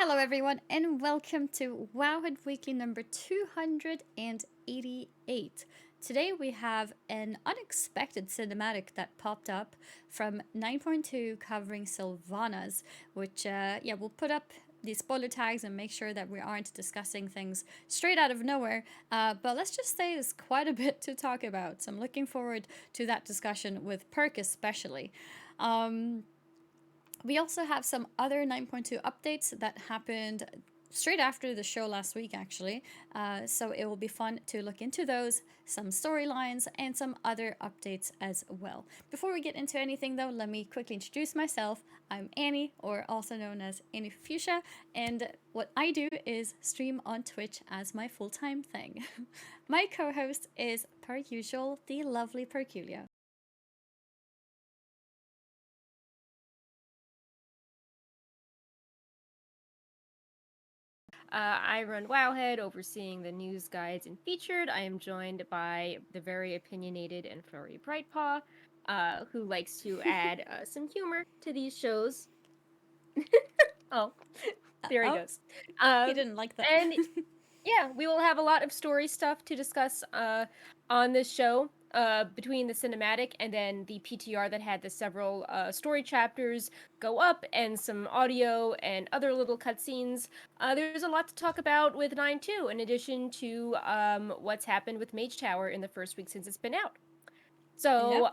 Hello, everyone, and welcome to Wowhead Weekly number 288. Today we have an unexpected cinematic that popped up from 9.2 covering Sylvanas, which, we'll put up the spoiler tags and make sure that we aren't discussing things straight out of nowhere. But let's just say there's quite a bit to talk about, so I'm looking forward to that discussion with Perk especially. We also have some other 9.2 updates that happened straight after the show last week, actually. So it will be fun to look into those, some storylines, and some other updates as well. Before we get into anything, though, let me quickly introduce myself. I'm Annie, or also known as Annie Fuchsia, and what I do is stream on Twitch as my full-time thing. My co-host is, per usual, the lovely Perculia. I run Wowhead, overseeing the news guides and featured. I am joined by the very opinionated and furry Brightpaw, who likes to add some humor to these shows. Oh, there he goes. He didn't like that. And yeah, we will have a lot of story stuff to discuss on this show. Between the cinematic and then the PTR that had the several story chapters go up and some audio and other little cutscenes. There's a lot to talk about with 9.2, in addition to what's happened with Mage Tower in the first week since it's been out. So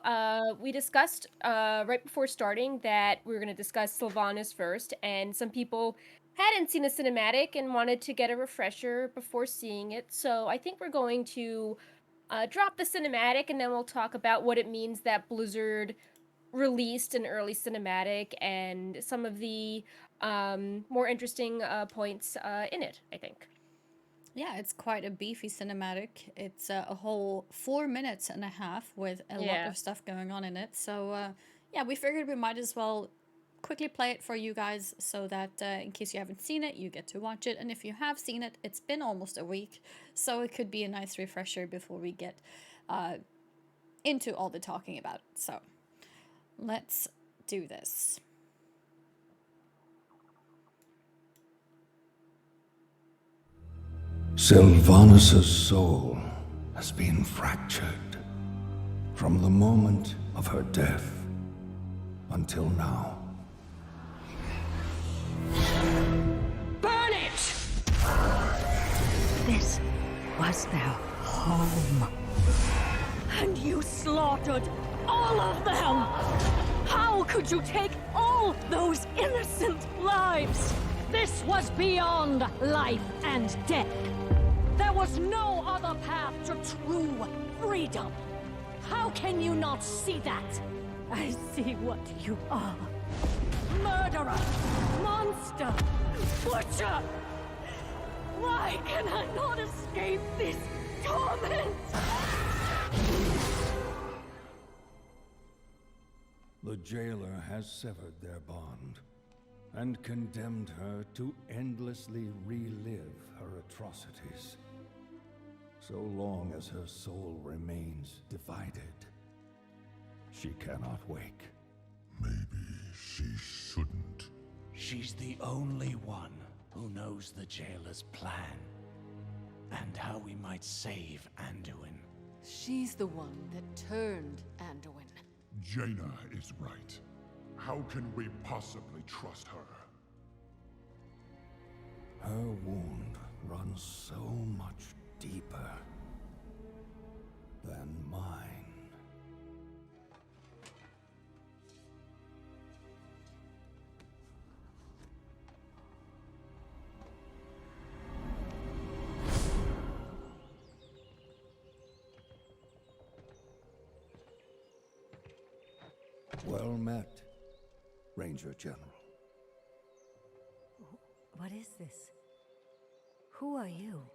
we discussed right before starting that we were going to discuss Sylvanas first, and some people hadn't seen a cinematic and wanted to get a refresher before seeing it. So I think we're going to drop the cinematic, and then we'll talk about what it means that Blizzard released an early cinematic and some of the more interesting points in it, I think. Yeah, it's quite a beefy cinematic. It's a whole 4 minutes and a half with a lot Yeah. of stuff going on in it. So, we figured we might as well quickly play it for you guys so that in case you haven't seen it, you get to watch it. And if you have seen it, it's been almost a week. So it could be a nice refresher before we get into all the talking about it. So let's do this. Sylvanas' soul has been fractured from the moment of her death until now. Burn it! This was their home. And you slaughtered all of them! How could you take all those innocent lives? This was beyond life and death. There was no other path to true freedom. How can you not see that? I see what you are. Murderer! Monster! Butcher! Why can I not escape this torment? The jailer has severed their bond and condemned her to endlessly relive her atrocities. So long as her soul remains divided, she cannot wake. Maybe she shouldn't. She's the only one who knows the jailer's plan and how we might save Anduin. She's the one that turned Anduin. Jaina is right. How can we possibly trust her? Her wound runs so much deeper than mine. Well met, Ranger General. What is this? Who are you?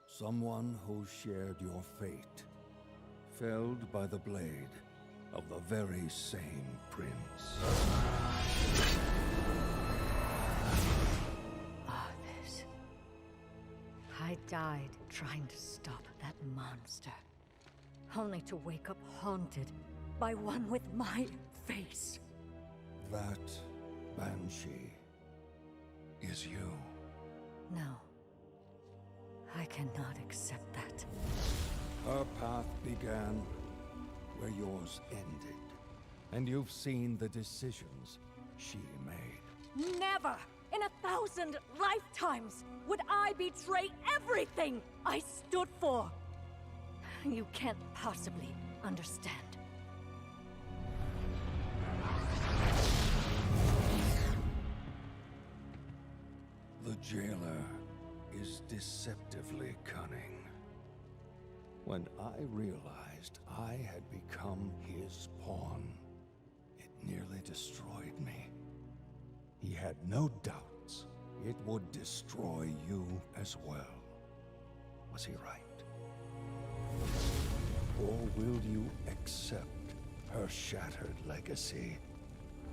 Someone who shared your fate, felled by the blade of the very same prince. Others. I died trying to stop that monster. Only to wake up haunted by one with my face. That Banshee is you. No. I cannot accept that. Her path began where yours ended, and you've seen the decisions she made. Never in 1,000 lifetimes would I betray everything I stood for. You can't possibly understand. The jailer is deceptively cunning. When I realized I had become his pawn, it nearly destroyed me. He had no doubts it would destroy you as well. Was he right? Or will you accept her shattered legacy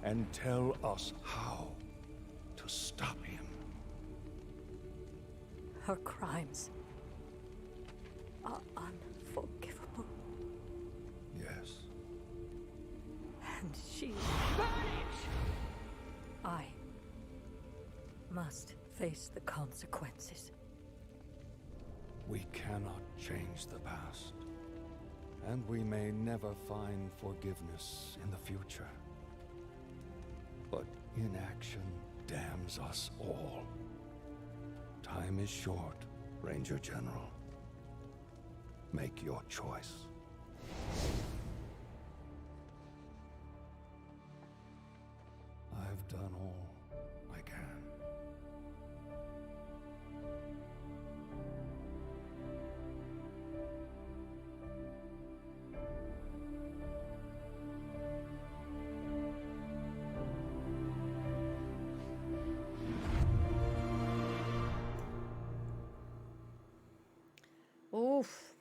and tell us how to stop him? Her crimes are unforgivable. Yes. And she... I must face the consequences. We cannot change the past, and we may never find forgiveness in the future. But inaction damns us all. Time is short, Ranger General. Make your choice. I've done all I can. Oof.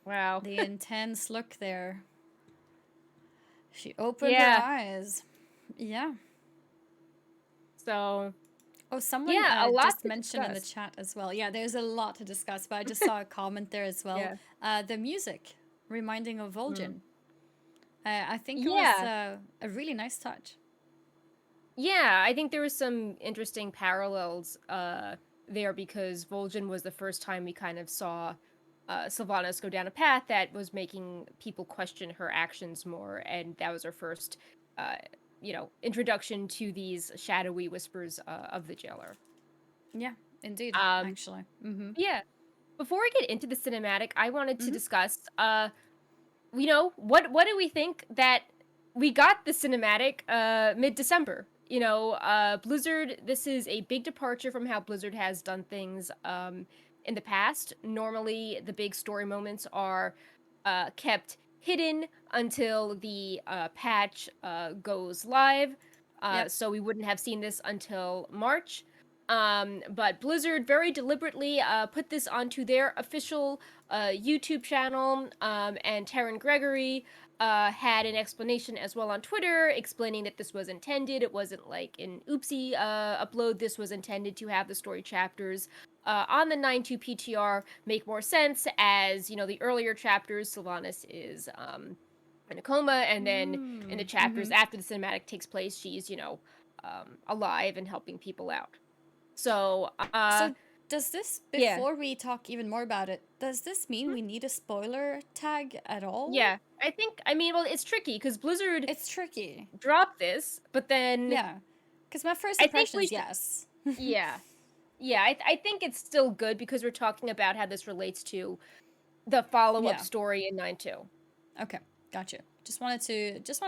Wow. The intense look there. She opened Yeah. her eyes. Yeah. So, Oh, someone yeah, a lot just to mentioned in the discuss. chat as well. Yeah, there's a lot to discuss, but I just saw a comment there as well. Yeah. The music reminding of Mm. Vol'jin. I think it was Yeah. a really nice touch. Yeah, I think there was some interesting parallels there because Vol'jin was the first time we kind of saw Sylvanas go down a path that was making people question her actions more, and that was her first, uh, introduction to these shadowy whispers of the jailer. Yeah, indeed, Um, actually. Mm-hmm. yeah. Before we get into the cinematic, I wanted to Mm-hmm. discuss, what do we think that we got the cinematic mid-December? Blizzard, this is a big departure from how Blizzard has done things in the past. Normally, the big story moments are kept hidden until the patch goes live. Yep. So we wouldn't have seen this until March. But Blizzard very deliberately put this onto their official YouTube channel, and Taryn Gregory had an explanation as well on Twitter explaining that this was intended. It wasn't like an oopsie upload. This was intended to have the story chapters on the 9.2 PTR make more sense, as the earlier chapters, Sylvanas is in a coma, and then in the chapters Mm-hmm. after the cinematic takes place, she's alive and helping people out. So, So does this, yeah, before we talk even more about it, does this mean we need a spoiler tag at all? yeah. I mean, well, it's tricky because Blizzard It's tricky. dropped this, but then Yeah. Because my first I think impression we is should, yes. yeah, yeah. I think it's still good because we're talking about how this relates to the follow-up Yeah. story in 9.2. Okay, gotcha. Just wanted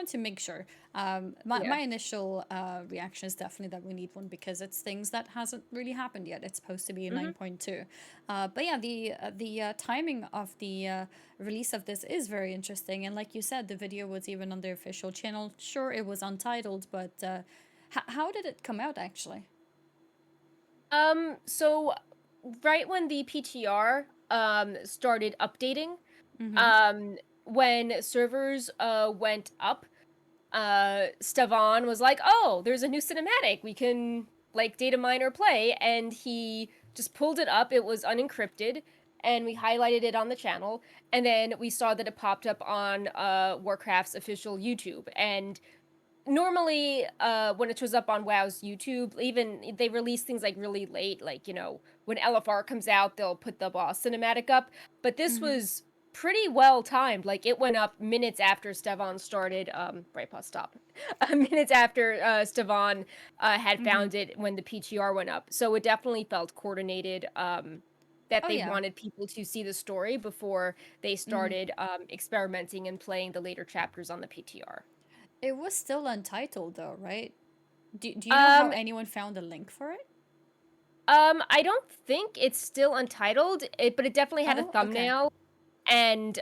to make sure. My Yeah. my initial reaction is definitely that we need one because it's things that hasn't really happened yet. It's supposed to be a Mhm. 9.2, but yeah, the timing of the release of this is very interesting. And like you said, the video was even on their official channel. Sure, it was untitled, but how did it come out actually? So right when the PTR started updating, Mm-hmm. when servers went up, Stevan was like, "Oh, there's a new cinematic. We can like data mine or play," and he just pulled it up. It was unencrypted, and we highlighted it on the channel. And then we saw that it popped up on Warcraft's official YouTube. And normally when it shows up on WoW's YouTube, even they release things like really late, like when LFR comes out, they'll put the boss cinematic up. But this Mm-hmm. was pretty well timed. Like it went up minutes after Stevan started. Right, pause, stop. Minutes after Stevan had Mm-hmm. found it when the PTR went up. So it definitely felt coordinated. That Oh they yeah. wanted people to see the story before they Mm-hmm. started experimenting and playing the later chapters on the PTR. It was still untitled though, right? Do you know how Um, anyone found a link for it? I don't think it's still untitled, but it definitely had a Oh, okay. thumbnail, and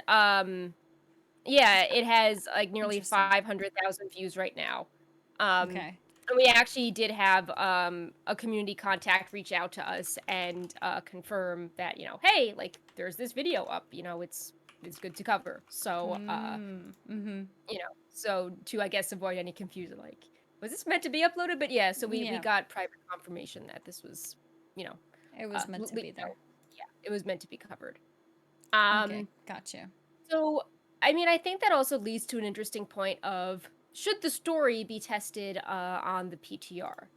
yeah, it has like nearly Interesting. 500,000 views right now. Um, Okay. and we actually did have a community contact reach out to us and confirm that hey, like there's this video up, it's good to cover. So Mm-hmm. so to I guess avoid any confusion, like was this meant to be uploaded? But yeah, so we Yeah, got private confirmation that this was you know it was meant to be there. yeah, it was meant to be covered. Okay, Um, gotcha. so I mean, I think that also leads to an interesting point of should the story be tested on the PTR?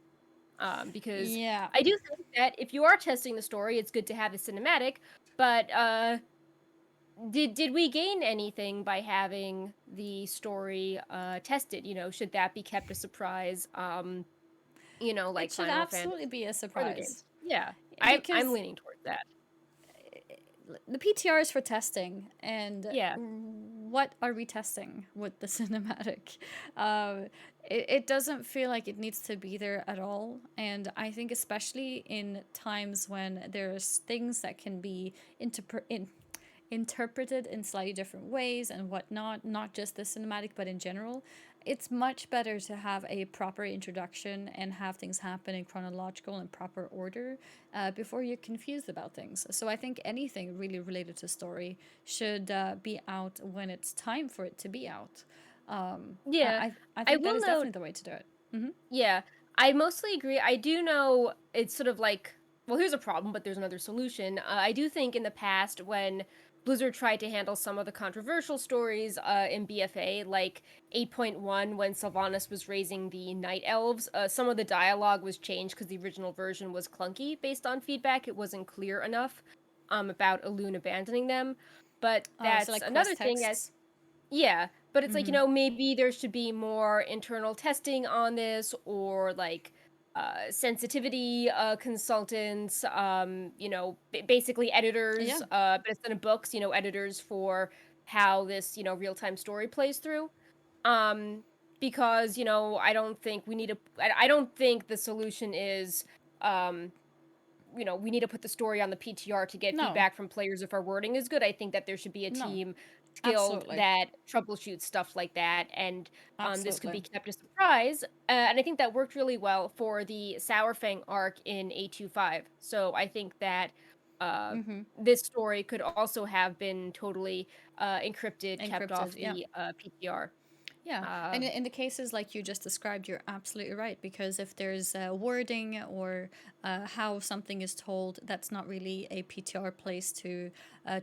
Because Yeah. I do think that if you are testing the story, it's good to have a cinematic. But did we gain anything by having the story tested? Should that be kept a surprise? It Like should Final Fantasy absolutely be a or other surprise games. Yeah, I'm because leaning towards that. the PTR is for testing, and Yeah. what are we testing with the cinematic? It doesn't feel like it needs to be there at all, and I think especially in times when there's things that can be interpreted in slightly different ways and whatnot, not just the cinematic, but in general. It's much better to have a proper introduction and have things happen in chronological and proper order before you're confused about things. So I think anything really related to story should be out when it's time for it to be out. Yeah. I I think that will is note definitely the way to do it. Mm-hmm. Yeah, I mostly agree. I do know it's sort of like, well, here's a problem, but there's another solution. I do think in the past, when Blizzard tried to handle some of the controversial stories in BFA, like 8.1, when Sylvanas was raising the Night Elves, some of the dialogue was changed because the original version was clunky based on feedback. It wasn't clear enough about Elune abandoning them. But So that's like another quest thing. texts. Yeah, but it's like, Mm-hmm. maybe there should be more internal testing on this or like sensitivity consultants, basically editors, Yeah. but instead of books, editors for how this, real-time story plays through. Um, because, I don't think we need to, I don't think the solution is, um, we need to put the story on the PTR to get No. feedback from players if our wording is good. I think that there should be a No. team skilled Absolutely. that troubleshoots stuff like that, and this could be Absolutely. kept a surprise. And I think that worked really well for the Sourfang arc in A25. So I think that uh, Mm-hmm. this story could also have been totally encrypted, kept Encrypted. off Yeah. the PTR. Yeah, and in the cases like you just described, you're absolutely right. Because if there's wording or how something is told, that's not really a PTR place to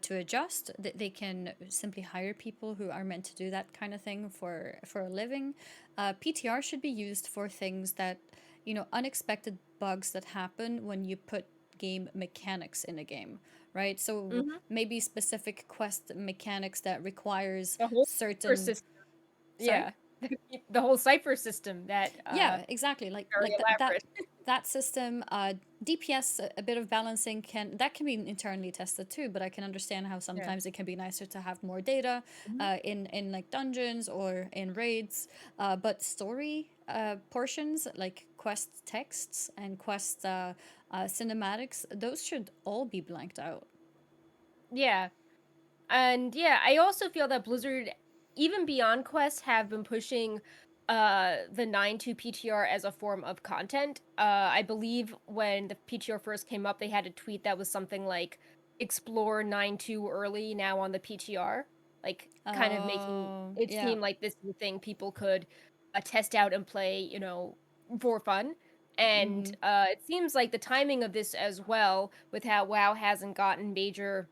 adjust. They can simply hire people who are meant to do that kind of thing for a living. PTR should be used for things that unexpected bugs that happen when you put game mechanics in a game, right? So Hmm. maybe specific quest mechanics that requires The whole certain. system. Sorry. Yeah. The whole cipher system that Yeah, exactly. Like very that elaborate. that system, DPS, a bit of balancing can be internally tested too. But I can understand how Yeah. sometimes it can be nicer to have more data, Mhm. in like dungeons or in raids. But story portions like quest texts and quest cinematics, those should all be blanked out. Yeah. And yeah, I also feel that Blizzard, even beyond Quest, have been pushing the 9.2 PTR as a form of content. I believe when the PTR first came up, they had a tweet that was something like explore 9.2 early now on the PTR. Like kind of making Oh, it yeah. seem like this is a thing people could test out and play, for fun. And Mm-hmm. it seems like the timing of this as well, with how WoW hasn't gotten major,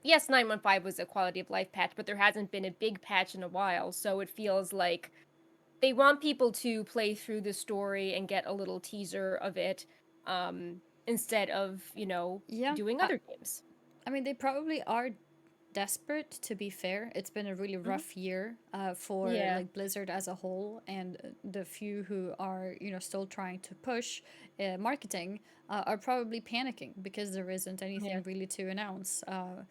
yes, 9.15 was a quality of life patch, but there hasn't been a big patch in a while. So it feels like they want people to play through the story and get a little teaser of it, instead of, Yeah. doing other games. I mean, they probably are desperate, to be fair. It's been a really Mhm. rough year for Yeah. like Blizzard as a whole, and the few who are, still trying to push marketing are probably panicking because there isn't Yeah. anything really to announce. And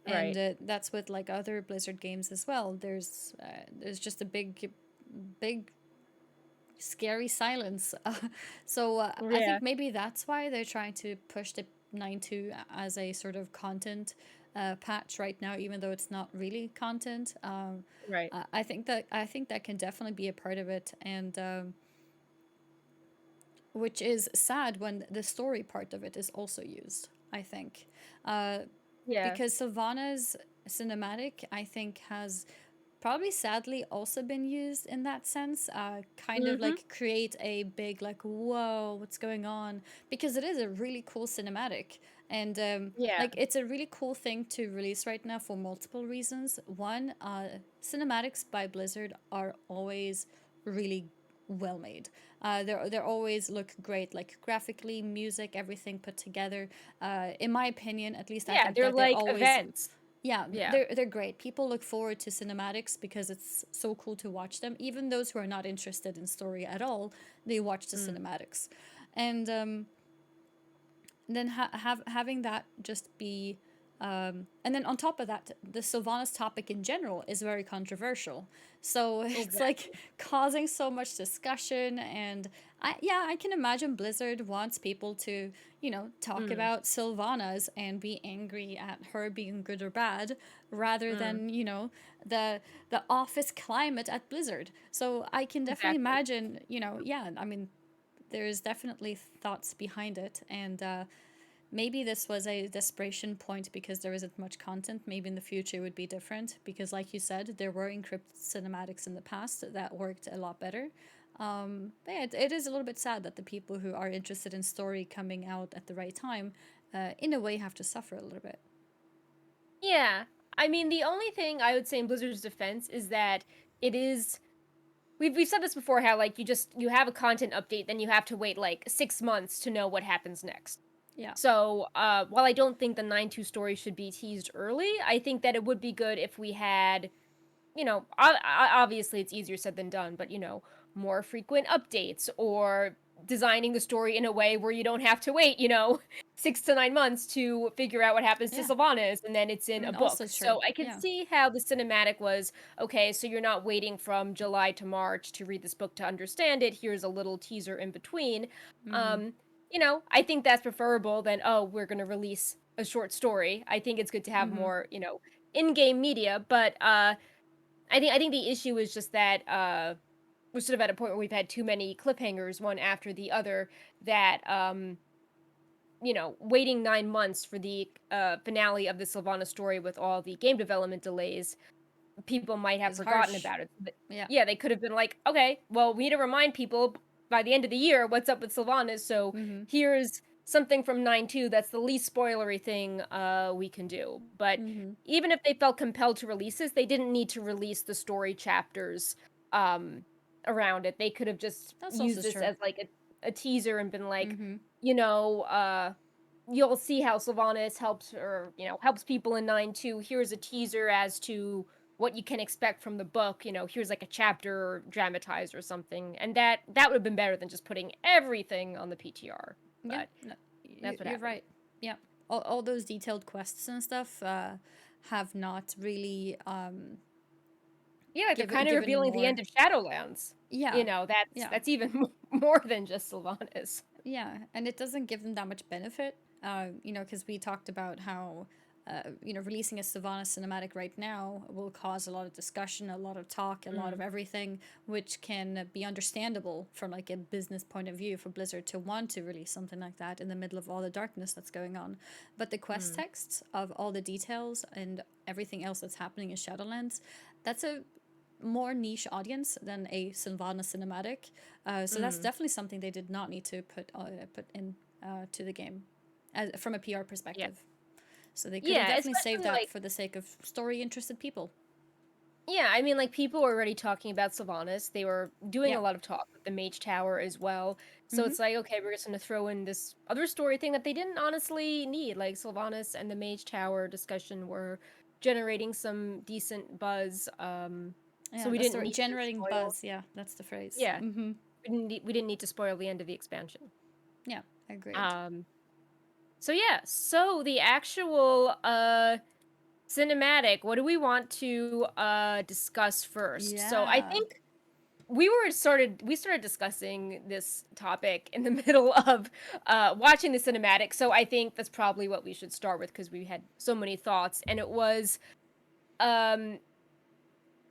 Right. that's with like other Blizzard games as well. There's just a big scary silence. So I Yeah. think maybe that's why they're trying to push the 9.2 as a sort of content patch right now, even though it's not really content. Right. I think that can definitely be a part of it, and which is sad when the story part of it is also used. I think, uh, Yeah. because Sylvanas cinematic, I think, has probably sadly also been used in that sense, kind of Mhm. like create a big like whoa, what's going on, because it is a really cool cinematic, and Yeah. like it's a really cool thing to release right now for multiple reasons. One, cinematics by Blizzard are always really well made. They're always look great, like graphically, music, everything put together. In my opinion, at least, I Yeah, think they're that they're like always, events. yeah, Yeah. they're great. People look forward to cinematics because it's so cool to watch them. Even those who are not interested in story at all, they watch the Mm. cinematics, and then having that just be and then on top of that, the Sylvanas topic in general is very controversial. So it's like Exactly. causing so much discussion, and I can imagine Blizzard wants people to, talk Mm. about Sylvanas and be angry at her being good or bad, rather Mm. than, the office climate at Blizzard. So I can definitely Exactly. imagine, yeah, I mean, there's definitely thoughts behind it, and maybe this was a desperation point because there isn't much content. Maybe in the future it would be different because, like you said, there were encrypted cinematics in the past that worked a lot better. But yeah, it is a little bit sad that the people who are interested in story coming out at the right time, in a way, have to suffer a little bit. Yeah. I mean, the only thing I would say in Blizzard's defense is that it is we've said this before, how like you have a content update, then you have to wait like 6 months to know what happens next. Yeah. So, while I don't think the 9.2 story should be teased early, I think that it would be good if we had, obviously it's easier said than done, but more frequent updates, or designing the story in a way where you don't have to wait, 6 to 9 months to figure out what happens to Yeah. Sylvanas, and then it's I in a mean, book. also true. So I can Yeah. see how the cinematic was okay. So you're not waiting from July to March to read this book to understand it. Here's a little teaser in between. Mm-hmm. Um, I think that's preferable than, oh, we're going to release a short story. I think it's good to have Mm-hmm. more, in-game media, but I think the issue is just that we're sort of at a point where we've had too many cliffhangers, one after the other, that waiting 9 months for the finale of the Sylvana story with all the game development delays, people might have Is forgotten harsh. about it. Yeah. Yeah, they could have been like, okay, well, we need to remind people by the end of the year what's up with Sylvanas, so Mm-hmm. here's something from 9.2 that's the least spoilery thing we can do. But Mm-hmm. even if they felt compelled to release this, they didn't need to release the story chapters um, around it. They could have just That's also used this true. as like a teaser and been like, Mm-hmm. you know, you'll see how Sylvanas helps, or helps people in 9.2. Here's a teaser as to what you can expect from the book. Here's like a chapter dramatized or something, and that would have been better than just putting everything on the PTR. Yeah. But No, that's what you're happened. right. Yeah. All those detailed quests and stuff have not really Yeah, like they're kind of given revealing the more. end of Shadowlands. Yeah. That's Yeah. that's even more than just Sylvanas. Yeah, and it doesn't give them that much benefit. Because we talked about how, releasing a Savannah cinematic right now will cause a lot of discussion, a lot of talk, a lot of Mm. everything, which can be understandable from like a business point of view for Blizzard to want to release something like that in the middle of all the darkness that's going on. But the quest Mm. texts of all the details and everything else that's happening in Shadowlands, that's a more niche audience than a Sylvana cinematic. So that's Mm. definitely something they did not need to put in to the game, from a PR Yeah. perspective. So they could have Yeah, definitely saved especially that like for the sake of story interested people. Yeah, I mean, like, people were already talking about Sylvanas. They were doing Yeah. a lot of talk with the Mage Tower as well. So Mm-hmm. it's like, okay, we're just gonna throw in this other story thing that they didn't honestly need. Like, Sylvanas and the Mage Tower discussion were generating some decent buzz. So Yeah, we that's didn't the need to generating spoil. buzz. Yeah, that's the phrase. Yeah, Mm-hmm. we didn't need to spoil the end of the expansion. Yeah, agreed. Um, so yeah, so the actual cinematic, what do we want to discuss first? So I Yeah. think we started discussing this topic in the middle of watching the cinematic. So I think that's probably what we should start with because we had so many thoughts. And it was um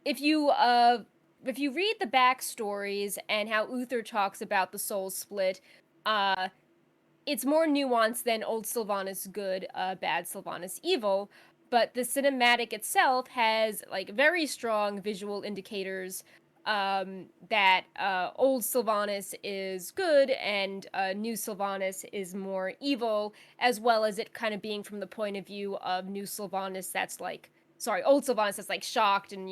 if you uh if you read the backstories and how Uther talks about the soul split, uh it's more nuanced than old Sylvanas good, bad Sylvanas evil. But the cinematic itself has like very strong visual indicators that old Sylvanas is good and new Sylvanas is more evil, as well as it kind of being from the point of view of new Sylvanas that's like, sorry, old Sylvanas that's like shocked and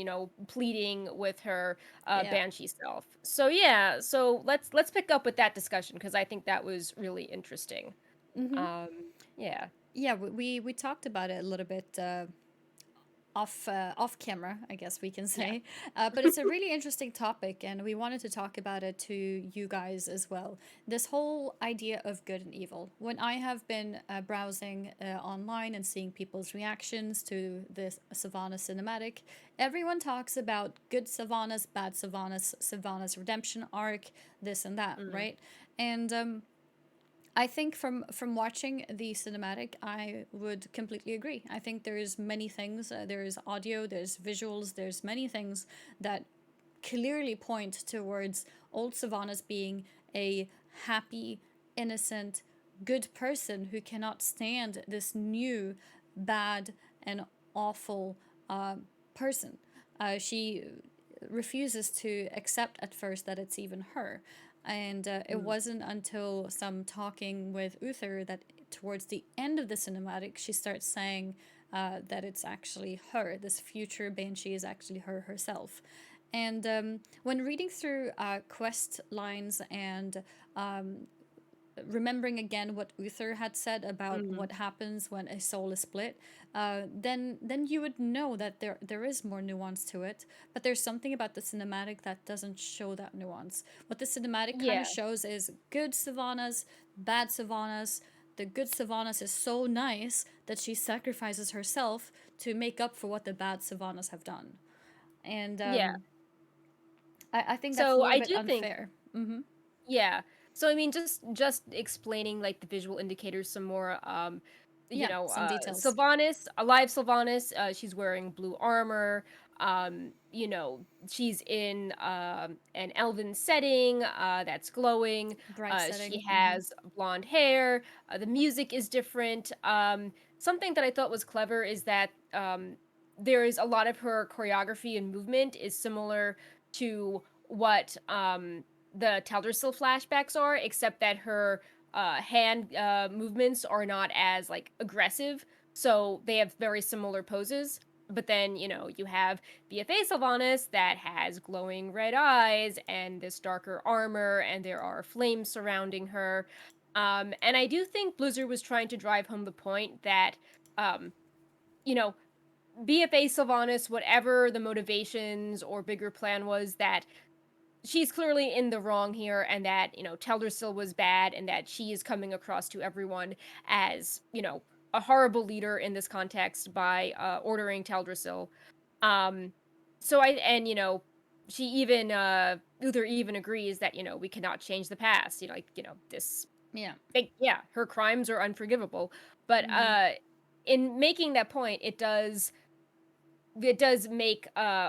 pleading with her Yeah. banshee self. So yeah, so let's pick up with that discussion because I think that was really interesting. Mm-hmm. Um, yeah. Yeah, we talked about it a little bit off camera, I guess we can Yeah. say. But it's a really interesting topic, and we wanted to talk about it to you guys as well. This whole idea of good and evil. When I have been browsing online and seeing people's reactions to this Sylvanas cinematic, everyone talks about good Sylvanas, bad Sylvanas, Sylvanas redemption arc, this and that, Mm. right? And I think from watching the cinematic, I would completely agree. I think there's many things. There's audio, there's visuals, there's many things that clearly point towards old Sylvanas being a happy, innocent, good person who cannot stand this new, bad, and awful person. She refuses to accept at first that it's even her. And it Mm. wasn't until some talking with Uther that towards the end of the cinematic, she starts saying that it's actually her. This future Banshee is actually her herself. And when reading through quest lines and remembering again what Uther had said about Mm. what happens when a soul is split, then you would know that there is more nuance to it. But there's something about the cinematic that doesn't show that nuance. What the cinematic kind of Yeah. shows is good Sylvanas, bad Sylvanas. The good Sylvanas is so nice that she sacrifices herself to make up for what the bad Sylvanas have done. And Yeah. I think that's a So little I bit do think, unfair. Mm-hmm. yeah. So I mean, just explaining like the visual indicators some more. Yeah, some details. Sylvanas, alive Sylvanas, she's wearing blue armor. She's in an elven setting that's glowing. Bright She setting. Mm-hmm. has blonde hair. The music is different. Something that I thought was clever is that there is a lot of her choreography and movement is similar to what the Teldrassil flashbacks are, except that her hand movements are not as like aggressive. So they have very similar poses. But then, you have BFA Sylvanas that has glowing red eyes and this darker armor, and there are flames surrounding her. And I do think Blizzard was trying to drive home the point that, um, you know, BFA Sylvanas, whatever the motivations or bigger plan was, that she's clearly in the wrong here, and that Teldrassil was bad, and that she is coming across to everyone as a horrible leader in this context by ordering Teldrassil. Um, so I and she even Uther even agrees that we cannot change the past. This. Yeah. Yeah, her crimes are unforgivable, but Mm-hmm. in making that point, it does make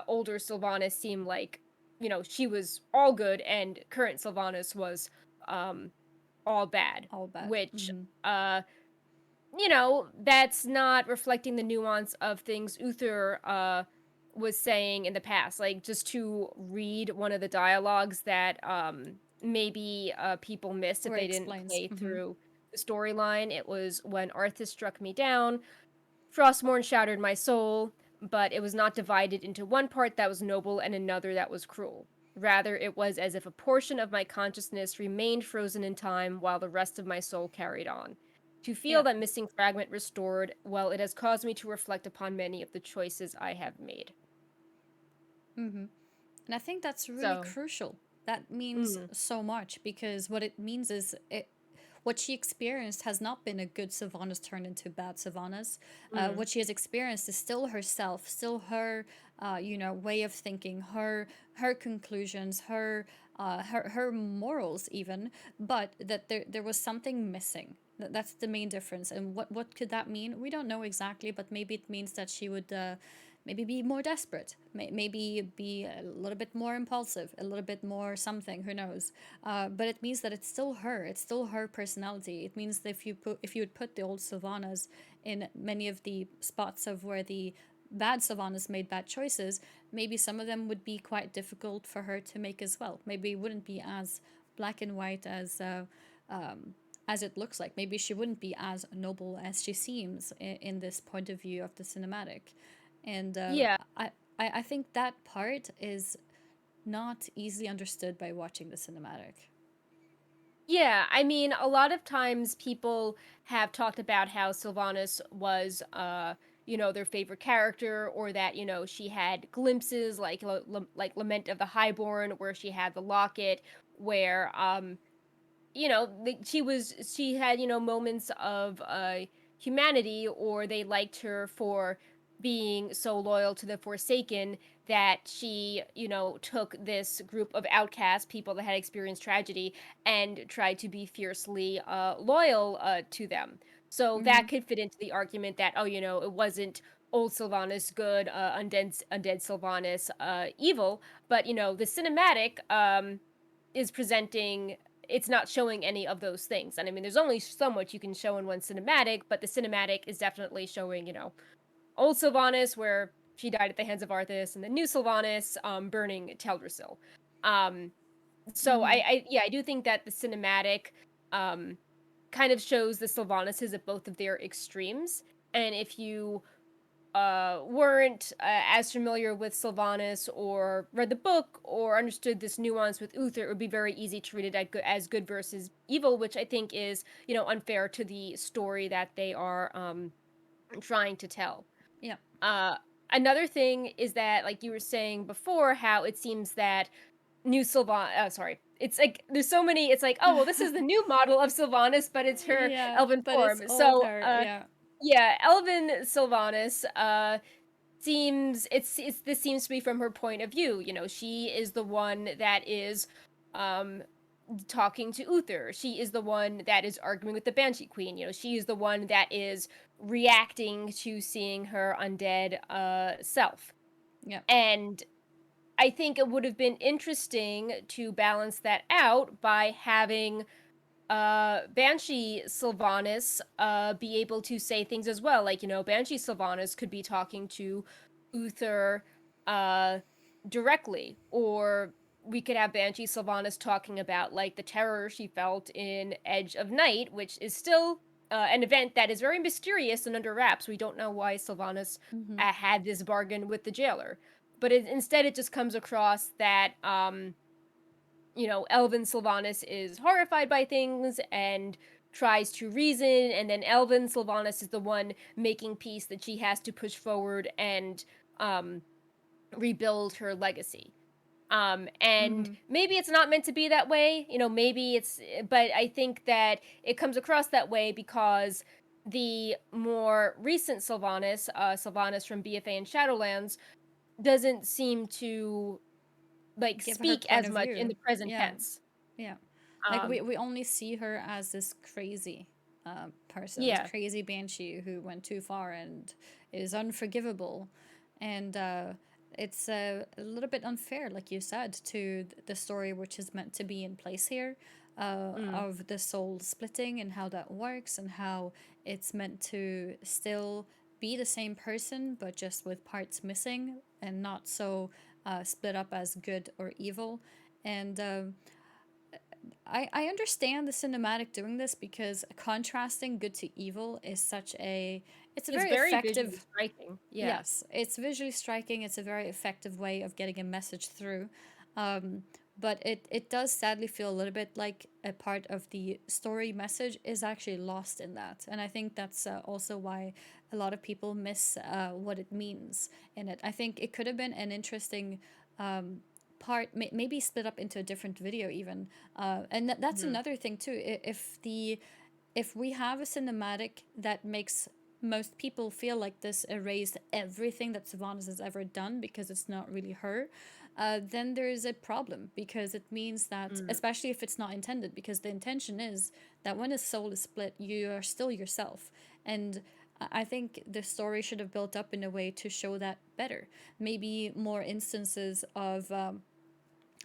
older Sylvanas seem like she was all good and current Sylvanas was um all bad, All bad. which Mm-hmm. that's not reflecting the nuance of things Uther was saying in the past. Like, just to read one of the dialogues that maybe people missed if Where it they didn't explains. play Mm-hmm. through the storyline. It was when Arthas struck me down. Frostmourne shattered my soul. but it was not divided into one part that was noble and another that was cruel. Rather, it was as if a portion of my consciousness remained frozen in time while the rest of my soul carried on. To feel Yeah. that missing fragment restored, well, it has caused me to reflect upon many of the choices I have made. And I think that's really So, crucial. That means mm, so much because what it means is what she experienced has not been a good Sylvanas turned into bad Sylvanas. mm, What she has experienced is still herself, still her, way of thinking, her conclusions, her morals even. But that there was something missing. That's the main difference. And what could that mean? We don't know exactly, but maybe it means that she would. Maybe be more desperate, maybe be a little bit more impulsive, a little bit more something, who knows. But it means that it's still her personality. It means that if you would put the old Sylvanas in many of the spots of where the bad Sylvanas made bad choices, maybe some of them would be quite difficult for her to make as well. Maybe it wouldn't be as black and white as it looks like. Maybe she wouldn't be as noble as she seems in this point of view of the cinematic. And yeah. I think that part is not easily understood by watching the cinematic. Yeah, I mean, a lot of times people have talked about how Sylvanas was, their favorite character, or that she had glimpses like Lament of the Highborn, where she had the locket, where she had moments of humanity, or they liked her for being so loyal to the Forsaken that she took this group of outcast people that had experienced tragedy and tried to be fiercely loyal to them. So Mm-hmm. that could fit into the argument that, it wasn't old Sylvanas good, undead Sylvanas evil, but the cinematic is presenting, it's not showing any of those things. And I mean, there's only so much you can show in one cinematic, but the cinematic is definitely showing, old Sylvanas, where she died at the hands of Arthas, and the new Sylvanas burning Teldrassil. Um, so Mm-hmm. I do think that the cinematic um, kind of shows the Sylvanas at both of their extremes. And if you weren't as familiar with Sylvanas, or read the book, or understood this nuance with Uther, it would be very easy to read it as good versus evil, which I think is, unfair to the story that they are trying to tell. Yeah. Uh, Another thing is that, like you were saying before, how it seems that new sorry. It's like there's so many. It's like, oh well, this is the new model of Sylvanas, but it's her Yeah, elven but it's form. old So, her. Yeah. yeah, elven Sylvanas this seems to be from her point of view. She is the one that is um talking to Uther. She is the one that is arguing with the Banshee Queen. She is the one that is reacting to seeing her undead self. Yeah. And I think it would have been interesting to balance that out by having Banshee Sylvanas be able to say things as well. Like, Banshee Sylvanas could be talking to Uther uh directly, or we could have Banshee Sylvanas talking about like the terror she felt in Edge of Night, which is still an event that is very mysterious and under wraps. We don't know why Sylvanas Mm-hmm. had this bargain with the jailer, but instead it just comes across that Elven Sylvanas is horrified by things and tries to reason, and then Elven Sylvanas is the one making peace that she has to push forward and um, rebuild her legacy. And Mm-hmm. maybe it's not meant to be that way, but I think that it comes across that way because the more recent Sylvanas, Sylvanas from BFA and Shadowlands, doesn't seem to like Give her speak point as of much in view. the present Yeah. tense. Yeah. Like Um, we only see her as this crazy person, this yeah. crazy banshee who went too far and is unforgivable. And it's a little bit unfair, like you said, to the story which is meant to be in place here, Mm. of the soul splitting and how that works and how it's meant to still be the same person but just with parts missing and not so split up as good or evil. And I understand the cinematic doing this because contrasting good to evil is such a it's a It's very very visually effective. striking. Yeah. Yes, it's visually striking. It's a very effective way of getting a message through. Um, but it does sadly feel a little bit like a part of the story message is actually lost in that. And I think that's also why a lot of people miss what it means in it. I think it could have been an interesting part, maybe split up into a different video even. And that's Mhm. another thing too. If we have a cinematic that makes most people feel like this erased everything that Sylvanas has ever done because it's not really her, then there is a problem because it means that, Mm. especially if it's not intended, because the intention is that when a soul is split, you are still yourself. And I think the story should have built up in a way to show that better. Maybe more instances of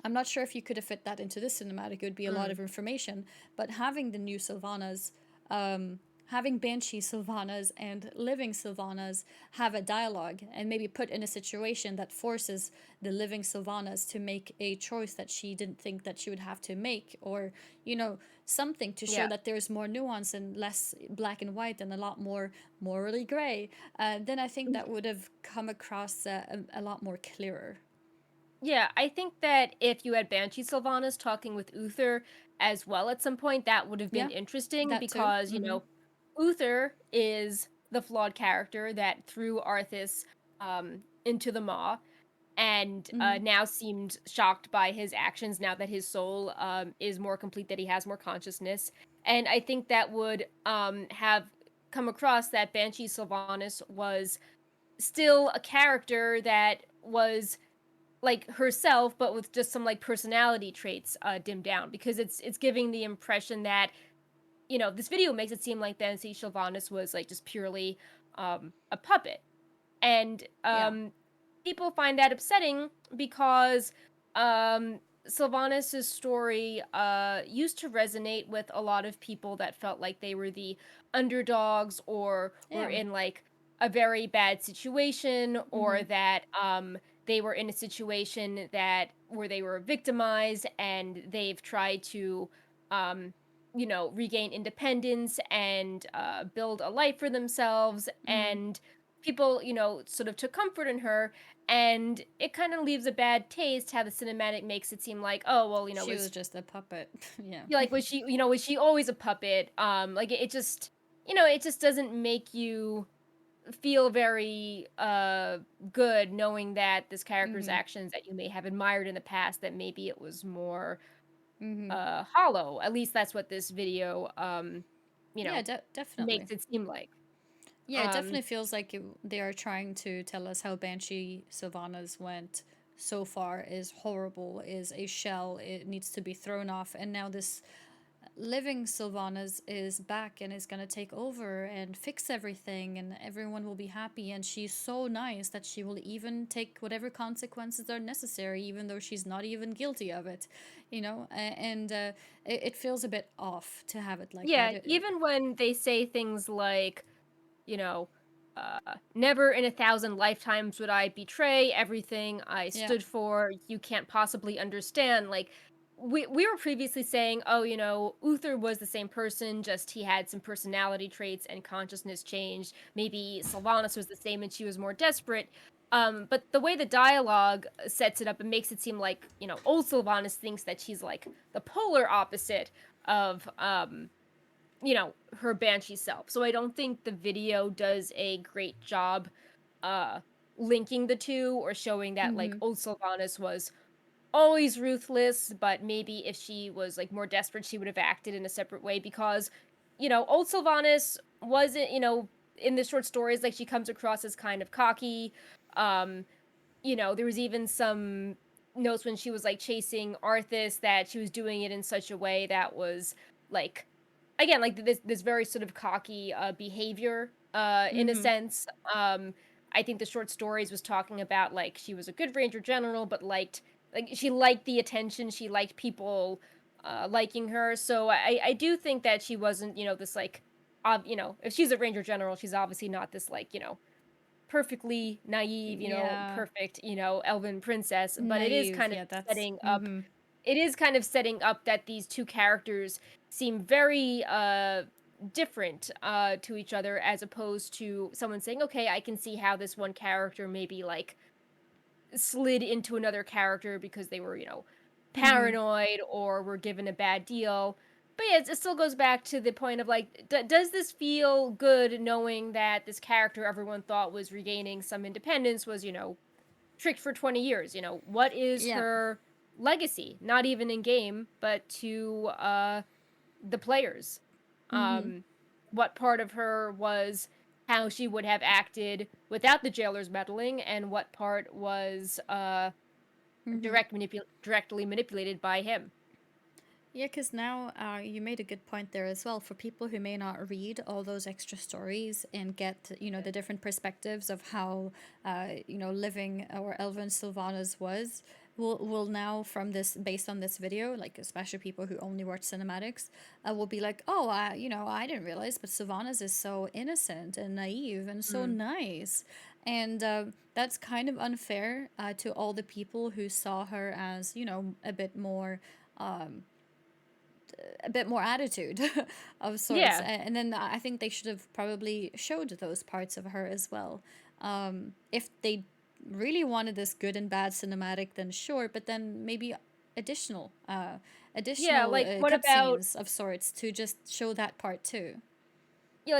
I'm not sure if you could have fit that into this cinematic. It would be a lot Mm. of information, but having the new Sylvanas, having Banshee Sylvanas and living Sylvanas have a dialogue and maybe put in a situation that forces the living Sylvanas to make a choice that she didn't think that she would have to make, or something to show Yeah. that there's more nuance and less black and white and a lot more morally gray. Then I think that would have come across a lot more clearer. Yeah, I think that if you had Banshee Sylvanas talking with Uther as well at some point, that would have been Yeah, interesting that too. because, Uther is the flawed character that threw Arthas into the maw and Mm-hmm. now seemed shocked by his actions now that his soul is more complete, that he has more consciousness. And I think that would have come across that Banshee Sylvanas was still a character that was like herself but with just some like personality traits dimmed down, because it's giving the impression that this video makes it seem like Nancy Sylvanas was like just purely a puppet. And Yeah. people find that upsetting because um Sylvanas' story used to resonate with a lot of people that felt like they were the underdogs or were Yeah. in like a very bad situation, Mm-hmm. or that they were in a situation that where they were victimized and they've tried to um regain independence and build a life for themselves. Mm-hmm. And people, sort of took comfort in her, and it kind of leaves a bad taste how the cinematic makes it seem like, oh, well, She was just a puppet. Yeah. was she always a puppet? Like it just, it just doesn't make you feel very good knowing that this character's Mm-hmm. actions that you may have admired in the past, that maybe it was more Mm-hmm. hollow. At least that's what this video you Yeah, know definitely. makes it seem like. Yeah, it Um definitely feels like they are trying to tell us how Banshee Sylvanas went so far is horrible, is a shell, it needs to be thrown off, and now this living Sylvanas is back and is going to take over and fix everything and everyone will be happy, and she's so nice that she will even take whatever consequences are necessary even though she's not even guilty of it, and it feels a bit off to have it like that. Yeah, even when they say things like, you know, never in a thousand lifetimes would I betray everything I Yeah. stood for. You can't possibly understand. Like, we were previously saying, oh, Uther was the same person, just he had some personality traits and consciousness changed. Maybe Sylvanas was the same and she was more desperate. But the way the dialogue sets it up, it makes it seem like, old Sylvanas thinks that she's like the polar opposite of her banshee self. So I don't think the video does a great job uh linking the two, or showing that like Mm-hmm. old Sylvanas was always ruthless, but maybe if she was like more desperate she would have acted in a separate way. Because old Sylvanas wasn't, in the short stories, like she comes across as kind of cocky. um there was even some notes when she was like chasing Arthas that she was doing it in such a way that was like, again, like this very sort of cocky behavior in a Mm-hmm. sense. I think the short stories was talking about like she was a good ranger general, but she liked the attention, she liked people liking her. So I do think that she wasn't, this like if she's a ranger general, she's obviously not this like, perfectly naive, Yeah. perfect, elven princess, but it is Naive, kind of yeah, that's setting up mm-hmm. it is kind of setting up that these two characters seem very different to each other, as opposed to someone saying, okay, I can see how this one character maybe like slid into another character because they were, Mm-hmm. paranoid or were given a bad deal. But yeah, it still goes back to the point of like, does this feel good knowing that this character everyone thought was regaining some independence was, tricked for 20 years? What is Yeah. her legacy? Not even in game, but to the players. Mm-hmm. Um, what part of her was how she would have acted without the jailer's meddling, and what part was Mm-hmm. directly manipulated by him. Yeah, because now you made a good point there as well. For people who may not read all those extra stories and get, the different perspectives of how, living or Elven Sylvanas was, will now from this, based on this video, like especially people who only watch cinematics, will be like, oh, I didn't realize, but Sylvanas is so innocent and naive and so Mm. nice. And that's kind of unfair to all the people who saw her as, a bit more attitude of sorts. Yeah, And then I think they should have probably showed those parts of her as well. If they really wanted this good and bad cinematic, then sure, but then maybe additional yeah. additional Like, what about cutscenes of sorts to just show that part too.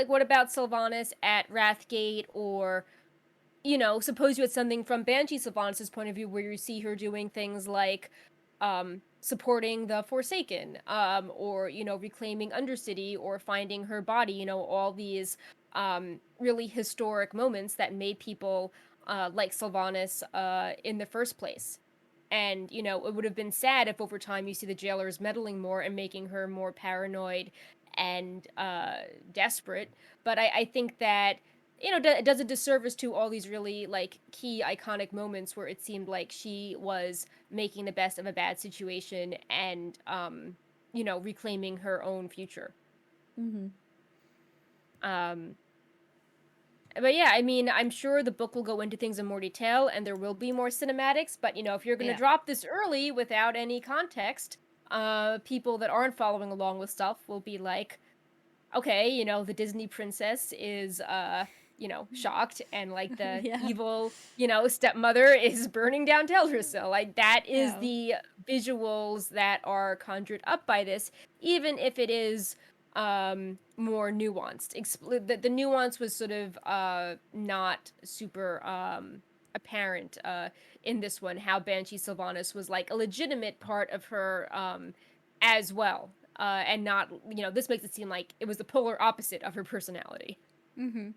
what about Sylvanas at Wrathgate, or suppose you had something from Banshee Sylvanas' point of view where you see her doing things like supporting the Forsaken, or reclaiming Undercity, or finding her body. All these really historic moments that made people like Sylvanas in the first place. And it would have been sad if over time you see the jailers meddling more and making her more paranoid and desperate. But I think that it does a disservice to all these really like key iconic moments where it seemed like she was making the best of a bad situation and reclaiming her own future. Mm-hmm. um but yeah, I mean, I'm sure the book will go into things in more detail and there will be more cinematics, but if you're going to Yeah. drop this early without any context, people that aren't following along with stuff will be like, okay, the Disney princess is shocked, and like the Yeah. evil, stepmother is burning down Teldrassil. Like, that is Yeah. the visuals that are conjured up by this, even if it is more nuanced. The nuance was sort of not super apparent in this one, how Banshee Sylvanas was like a legitimate part of her as well, and not, this makes it seem like it was the polar opposite of her personality. Mm-hmm.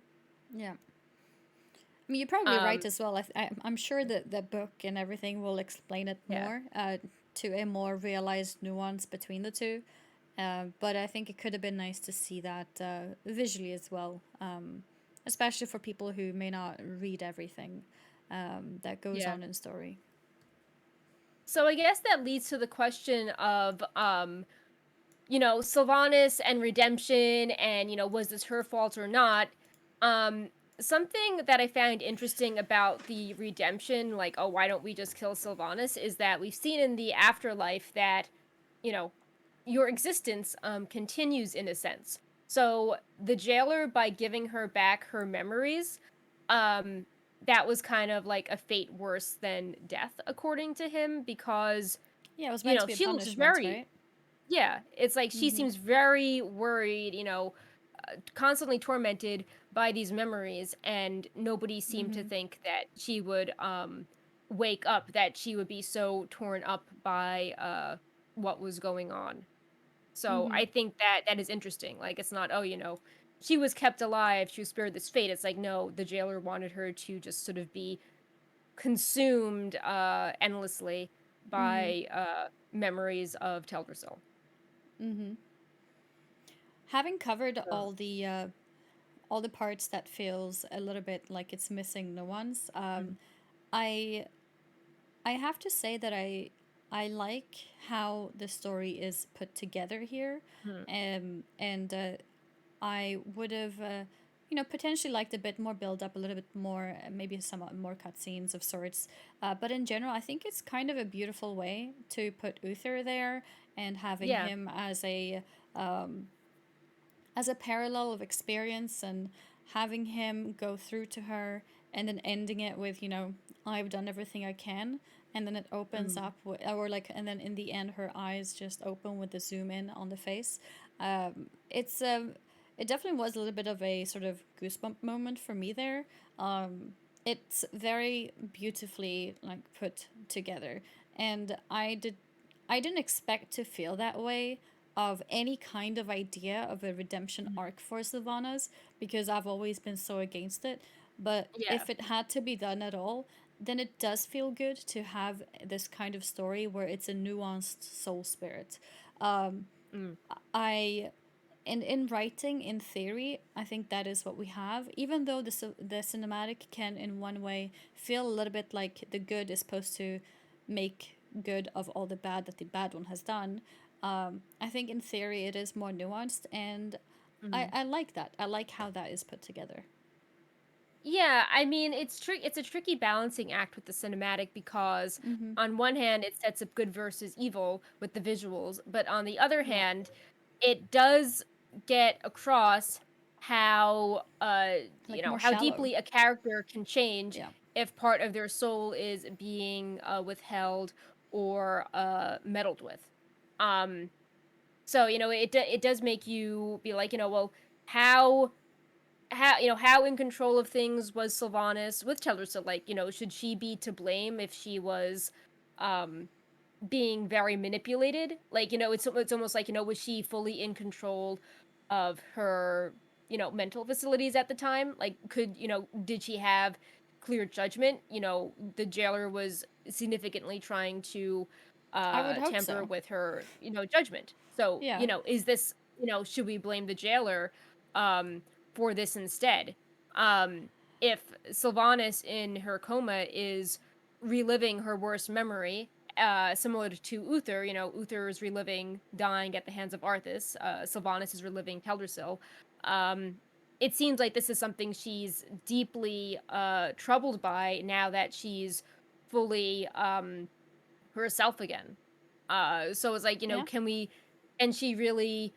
Yeah. I mean, you're probably right Um, as well. I'm sure that the book and everything will explain it yeah, more to a more realized nuance between the two. But I think it could have been nice to see that visually as well, especially for people who may not read everything that goes yeah. on in story. So I guess that leads to the question of, Sylvanas and redemption, and was this her fault or not? Um, Something that I found interesting about the redemption, like, oh, why don't we just kill Sylvanas, is that we've seen in the afterlife that, you know, your existence continues in a sense. So the jailer, by giving her back her memories, um, that was kind of like a fate worse than death, according to him, because Yeah, it was meant to be a she looks punishment, very, right? yeah, it's like she Mm-hmm. seems very worried, constantly tormented by these memories, and nobody seemed to Mm-hmm. think that she would wake up, that she would be so torn up by what was going on. So Mm-hmm. I think that that is interesting. Like, it's not, oh, she was kept alive, she was spared this fate. It's like, no, the jailer wanted her to just sort of be consumed endlessly Mm-hmm. by memories of Teldrassil. Mm-hmm. Having covered So, all the parts that feels a little bit like it's missing nuance, mm, I I have to say that I like how the story is put together here, mm, and I would have, potentially liked a bit more build up, a little bit more, maybe some more cutscenes of sorts. But in general, I think it's kind of a beautiful way to put Uther there and having Yeah. him um, as a parallel of experience and having him go through to her and then ending it with, I've done everything I can. And then it opens Mm. up, or like, and then in the end, her eyes just open with the zoom in on the face. It's it definitely was a little bit of a sort of goosebump moment for me there. It's very beautifully like put together, and I didn't expect to feel that way of any kind of idea of a redemption arc for Sylvanas because I've always been so against it. But Yeah. if it had to be done at all, then it does feel good to have this kind of story where it's a nuanced soul spirit. Um, Mm. I in writing, in theory, I think that is what we have. Even though the cinematic can, in one way, feel a little bit like the good is supposed to make good of all the bad that the bad one has done. I think in theory it is more nuanced, and Mm. I like that. I like how that is put together. Yeah, I mean, it's a tricky balancing act with the cinematic because Mm-hmm. on one hand it sets up good versus evil with the visuals, but on the other Yeah, hand, it does get across how like more how shallow. deeply a character can change Yeah, if part of their soul is being withheld or meddled with. Um so, it does make you be like, well, how how in control of things was Sylvanas with Tellersa? Like, should she be to blame if she was um being very manipulated? Like, it's almost like, was she fully in control of her, mental facilities at the time? Like, did she have clear judgment? The jailer was significantly trying to I would hope tamper so. with her, judgment. So, Yeah, is this, should we blame the jailer um for this instead? Um if Sylvanas in her coma is reliving her worst memory, similar to Uther. Uther is reliving dying at the hands of Arthas. Sylvanas is reliving Teldrassil. Um, it seems like this is something she's deeply troubled by now that she's fully herself again. So it's like, yeah. can she really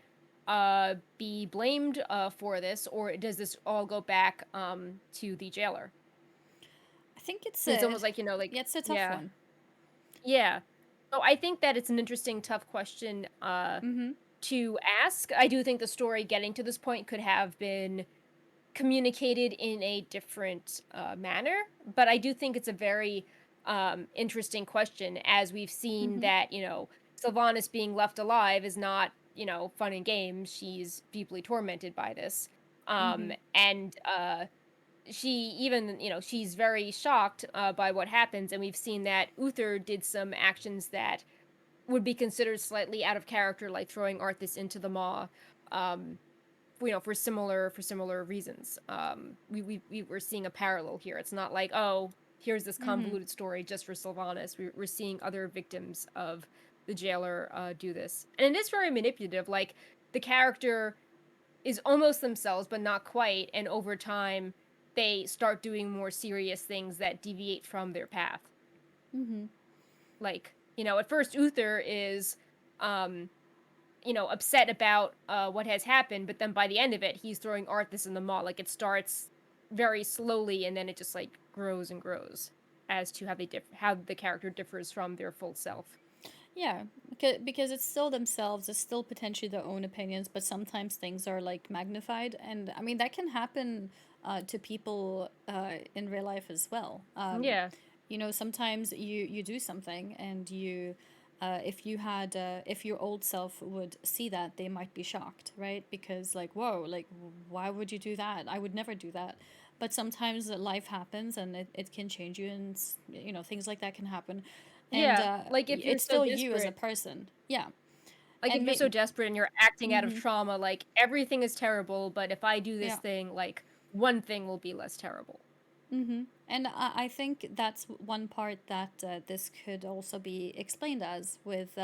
be blamed for this, or does this all go back to the jailer? I think it's It's a almost like, like, yeah, it's a tough yeah. one. Yeah. So I think that it's an interesting, tough question Mm-hmm. to ask. I do think the story getting to this point could have been communicated in a different manner, but I do think it's a very interesting question, as we've seen Mm-hmm. that, Sylvanas being left alive is not, fun and games. She's deeply tormented by this. Mm-hmm. And she even, she's very shocked by what happens, and we've seen that Uther did some actions that would be considered slightly out of character, like throwing Arthas into the maw, um, for similar reasons. We were seeing a parallel here. It's not like, oh, here's this Mm-hmm. convoluted story just for Sylvanas. We're seeing other victims of the jailer do this, and it is very manipulative. Like, the character is almost themselves, but not quite, and over time they start doing more serious things that deviate from their path. Mm-hmm. Like, at first Uther is um upset about what has happened, but then by the end of it he's throwing Arthas in the maw. Like, it starts very slowly and then it just like grows and grows as to how the character differs from their full self. Yeah, because it's still themselves, it's still potentially their own opinions, but sometimes things are like magnified, and I mean that can happen to people in real life as well. Yeah. Sometimes you do something, and if you had if your old self would see that, they might be shocked, right? Because like, whoa, like why would you do that? I would never do that. But sometimes life happens, and it can change you, and things like that can happen, and Yeah, like, if you're it's so still you as a desperate, person. Yeah, like, if and you're so desperate and you're acting out of mm-hmm. trauma, like, everything is terrible, but if I do this Yeah, thing, like, one thing will be less terrible. mm-hmm. And I think that's one part that this could also be explained as with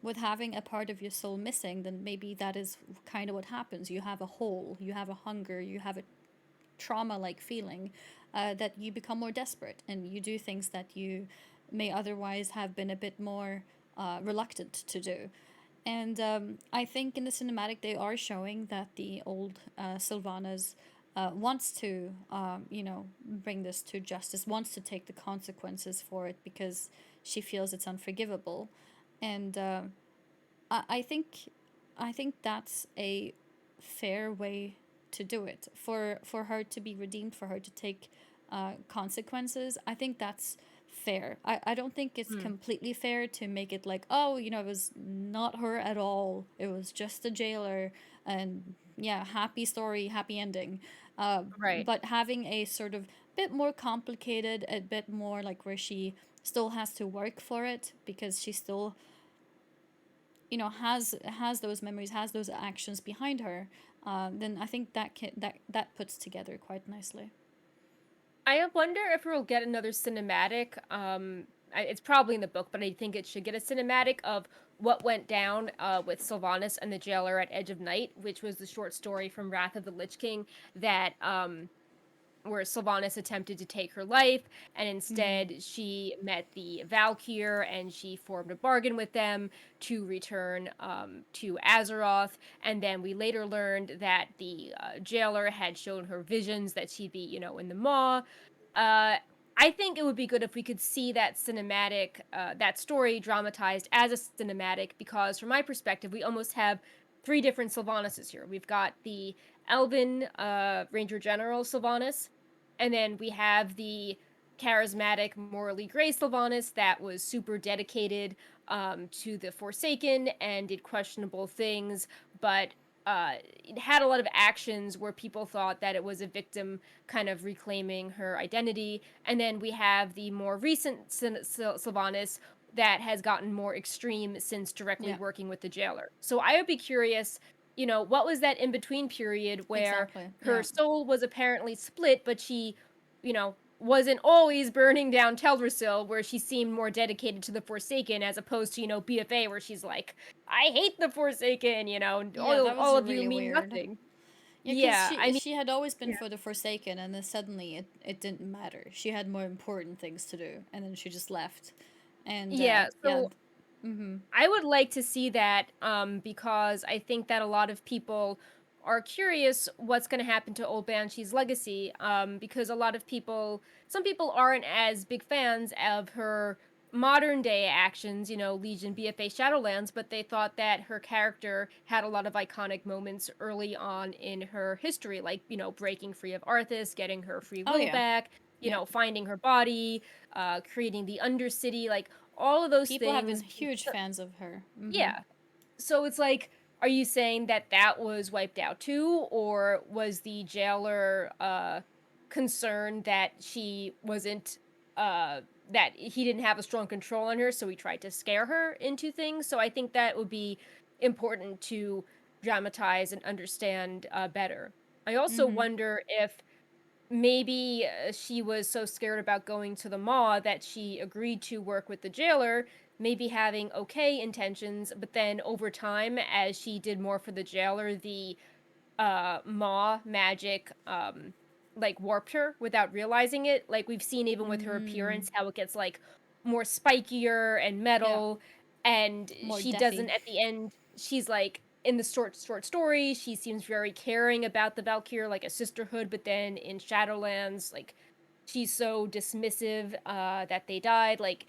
with having a part of your soul missing, then maybe that is kind of what happens. You have a hole, you have a hunger, you have a trauma like feeling, that you become more desperate and you do things that you may otherwise have been a bit more reluctant to do. And I think in the cinematic, they are showing that the old Sylvanas wants to, bring this to justice, wants to take the consequences for it because she feels it's unforgivable. And I think that's a fair way to do it for her to be redeemed, for her to take consequences. I think that's fair. I don't think it's completely fair to make it like, oh, it was not her at all. It was just the jailer, and yeah, happy story, happy ending. Right. But having a sort of bit more complicated, a bit more like where she still has to work for it because she still has those memories, has those actions behind her, then I think that puts together quite nicely. I wonder if we'll get another cinematic. It's probably in the book, but I think it should get a cinematic of what went down with Sylvanas and the jailer at Edge of Night, which was the short story from Wrath of the Lich King that where Sylvanas attempted to take her life, and instead she met the Valkyr and she formed a bargain with them to return to Azeroth. And then we later learned that the jailer had shown her visions that she'd be, in the Maw. Uh, I think it would be good if we could see that cinematic, that story dramatized as a cinematic, because from my perspective, we almost have three different Sylvanas here. We've got the Elven Ranger General Sylvanas, and then we have the charismatic, morally gray Sylvanas that was super dedicated to the Forsaken and did questionable things, but it had a lot of actions where people thought that it was a victim kind of reclaiming her identity. And then we have the more recent Sylvanas that has gotten more extreme since directly Yeah, working with the jailer. So I would be curious, what was that in between period where exactly. her Yeah. soul was apparently split, but she, wasn't always burning down Teldrassil, where she seemed more dedicated to the Forsaken, as opposed to, BFA, where she's like, I hate the Forsaken, and Yeah, that was all of you really mean weird. nothing. Yeah, because Yeah, I mean, she had always been yeah. for the Forsaken, and then suddenly it didn't matter. She had more important things to do, and then she just left. And Yeah, yeah, so I would like to see that because I think that a lot of people are curious what's going to happen to Old Banshee's legacy because a lot of people, some people aren't as big fans of her modern day actions, Legion, BFA, Shadowlands, but they thought that her character had a lot of iconic moments early on in her history, like, breaking free of Arthas, getting her free oh will yeah, back, yeah. finding her body, creating the Undercity, like all of those People have been things. huge fans of her. Yeah. So it's like, are you saying that that was wiped out too, or was the jailer concerned that she wasn't that he didn't have a strong control on her, so he tried to scare her into things? So I think that would be important to dramatize and understand better. I also wonder if maybe she was so scared about going to the Maw that she agreed to work with the jailer, maybe having okay intentions, but then over time, as she did more for the jailer, the Maw magic like warped her without realizing it. Like we've seen even with her appearance, how it gets like more spikier and Yeah, metal, and more she deathy. doesn't at the end. She's like in the short story, she seems very caring about the Valkyr, like a sisterhood, but then in Shadowlands, like she's so dismissive that they died. Like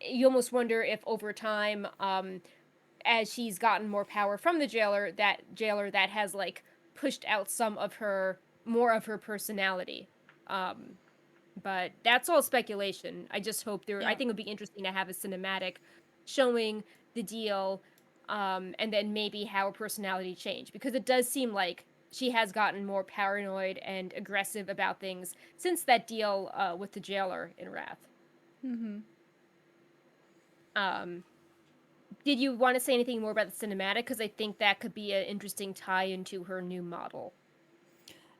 you almost wonder if over time, as she's gotten more power from the jailer that has like pushed out some of her more of her personality. Um, but that's all speculation. I just hope I Yeah. think it would be interesting to have a cinematic showing the deal, and then maybe how her personality changed, because it does seem like she has gotten more paranoid and aggressive about things since that deal with the jailer in Wrath. Um, did you want to say anything more about the cinematic? Because I think that could be an interesting tie into her new model.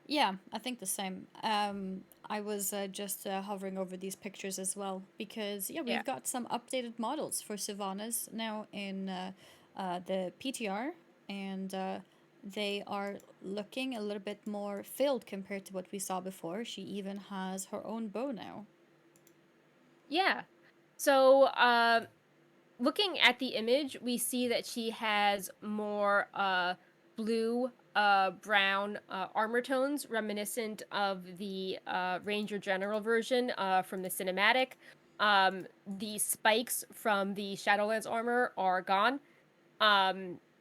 Yeah, I think the same. I was just hovering over these pictures as well because yeah, Yeah. we've got some updated models for Sylvanas now in the PTR, and they are looking a little bit more filled compared to what we saw before. She even has her own bow now. Yeah. So, looking at the image, we see that she has more blue, brown armor tones, reminiscent of the Ranger General version from the cinematic. The spikes from the Shadowlands armor are gone.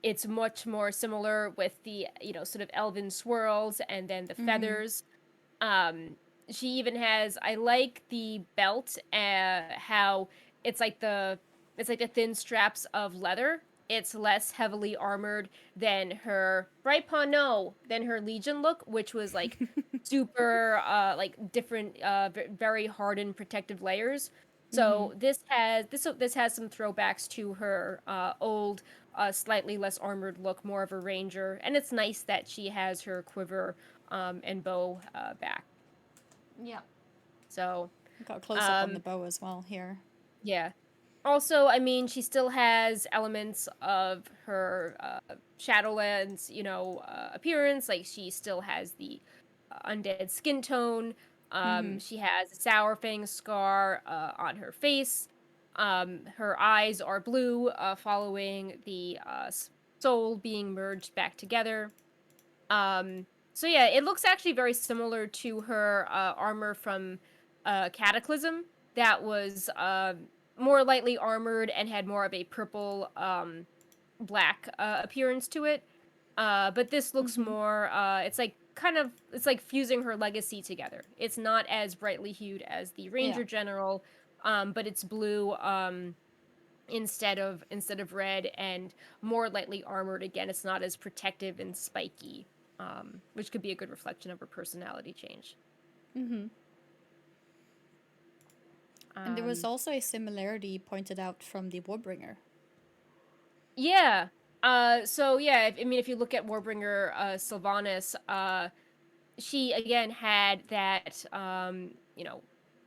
It's much more similar with the, sort of elven swirls and then the Mm-hmm. feathers. Um, she even has, I like the belt, how it's like the thin straps of leather. It's less heavily armored than her than her Legion look, which was like super like different very hardened protective layers. Mm-hmm. So this has some throwbacks to her old slightly less armored look, more of a ranger, and it's nice that she has her quiver and bow back. Yeah. So, Got a close up on the um, bow as well here. yeah. Also, I mean, she still has elements of her Shadowlands, appearance. Like she still has the undead skin tone. Mm-hmm. She has a sour fang scar on her face. Her eyes are blue, following the soul being merged back together. Um, so yeah, it looks actually very similar to her armor from Cataclysm that was more lightly armored and had more of a purple black appearance to it. But this looks Mm-hmm. more it's like fusing her legacy together. It's not as brightly hued as the Yeah. Ranger General, but it's blue instead of red and more lightly armored. Again, it's not as protective and spiky, which could be a good reflection of her personality change. Mm-hmm. And there was Um, also a similarity pointed out from the Warbringer. yeah. So yeah, I mean, if you look at Warbringer, Sylvanas, she again had that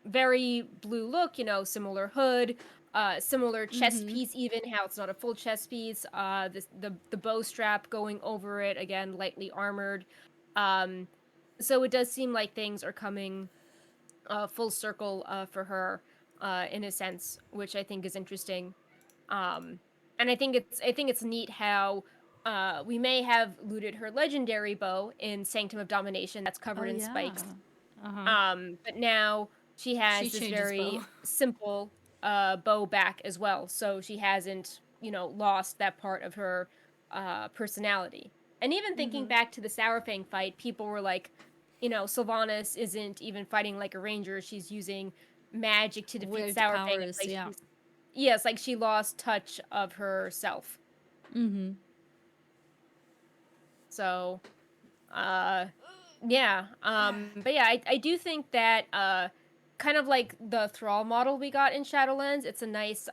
very blue look, similar hood, similar chest Mm-hmm. piece, even how it's not a full chest piece, the bow strap going over it, again lightly armored. um so it does seem like things are coming full circle for her in a sense, which I think is interesting. And I think it's neat how we may have looted her legendary bow in Sanctum of Domination that's Oh covered in yeah. spikes. Uh-huh. But now she She has this changes very bow. simple bow back as well, so she hasn't lost that part of her personality. And even thinking Mm-hmm. back to the Sourfang fight, people were like, Sylvanas isn't even fighting like a ranger; she's using magic to defeat Weird Sourfang. It's powers, like yeah. she's yes, like she lost touch of herself. Mm-hmm. So, uh, yeah. But yeah, I do think that kind of like the Thrall model we got in Shadowlands, it's a nice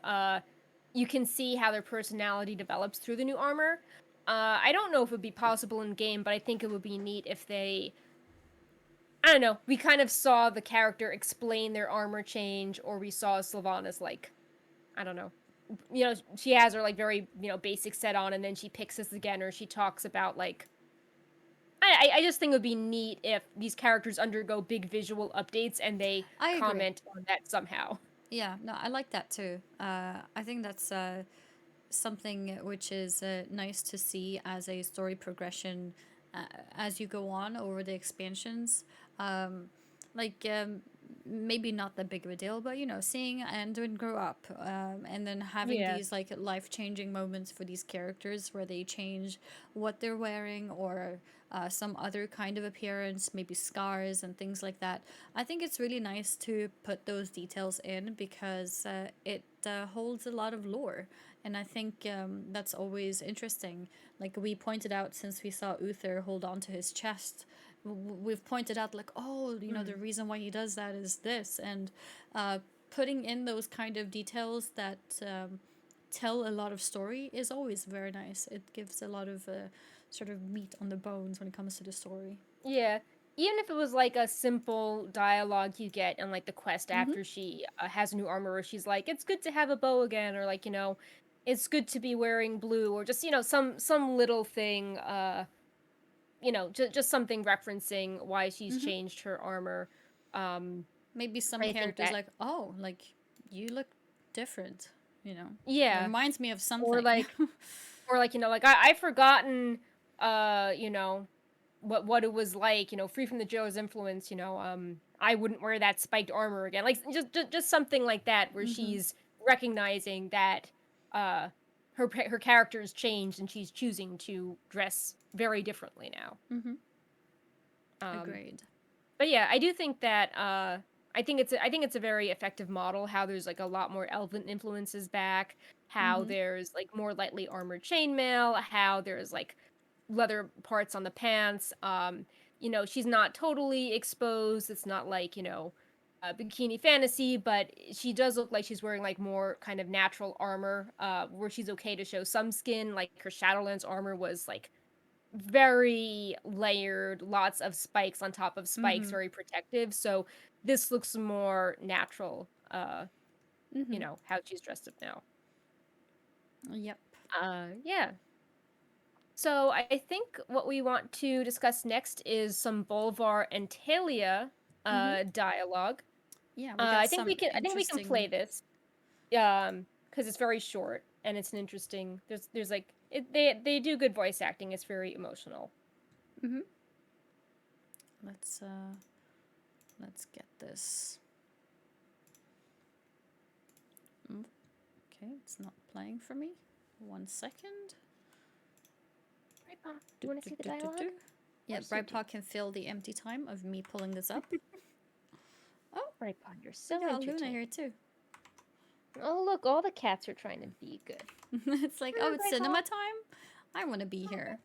you can see how their personality develops through the new armor. I don't know if it would be possible in game, but I think it would be neat if they I don't know, we kind of saw the character explain their armor change, or we saw Sylvanas like, I don't know. She has her like very, basic set on, and then she picks this again, or she talks about like I just think it would be neat if these characters undergo big visual updates and they I agree. comment on that somehow. Yeah, no, I like that too. I think that's something which is nice to see as a story progression uh, as you go on over the expansions. Um, like maybe not that big of a deal, but seeing Anduin grow up, and then having Yeah. these like life changing moments for these characters where they change what they're wearing or some other kind of appearance, maybe scars and things like that. I think it's really nice to put those details in because it holds a lot of lore. And I think that's always interesting. Like we pointed out, since we saw Uther hold on to his chest, we've pointed out like, oh, the Mm. reason why he does that is this, and putting in those kind of details that tell a lot of story is always very nice. It gives a lot of sort of meat on the bones when it comes to the story. Yeah. even if it was like a simple dialogue you get in like the quest Mm-hmm. after she has new armor, where she's like, "It's good to have a bow again," or like, "It's good to be wearing blue," or just some little thing, just something referencing why she's Mm-hmm. changed her armor. Um, Maybe some I think characters that, like, oh, like you look different. It yeah, reminds me of or something. like, like I've forgotten, uh, you know, what it was like, free from the Joe's influence, I wouldn't wear that spiked armor again. Like just something like that, where Mm-hmm. she's recognizing that uh her character's changed and she's choosing to dress very differently now. Mm-hmm. Um Agreed. but yeah, I do think that I think it's a very effective model, how there's like a lot more elven influences back, how Mm-hmm. there's like more lightly armored chainmail, how there's like leather parts on the pants. She's not totally exposed. It's not like, bikini fantasy, but she does look like she's wearing like more kind of natural armor, where she's okay to show some skin. Like her Shadowlands armor was like very layered, lots of spikes on top of spikes, Mm-hmm. very protective. So this looks more natural, Mm-hmm. how she's dressed up now. Yep. Yeah. So I think what we want to discuss next is some Bolvar and Talia Mm-hmm. dialogue. Yeah, we got I think we some can play interesting. this because it's very short and it's an interesting. There's like they do good voice acting. It's very emotional. Mm-hmm. Let's get this. Okay, it's not playing for me. 1 second. Right, do you want to see the dialogue? Yeah, Brightpaw can fill the empty time of me pulling this up. Oh, Right, you're so we got Luna entertaining. here too. Oh, look, all the cats are trying to be good. It's like, oh, it's cinema time? I want to be here.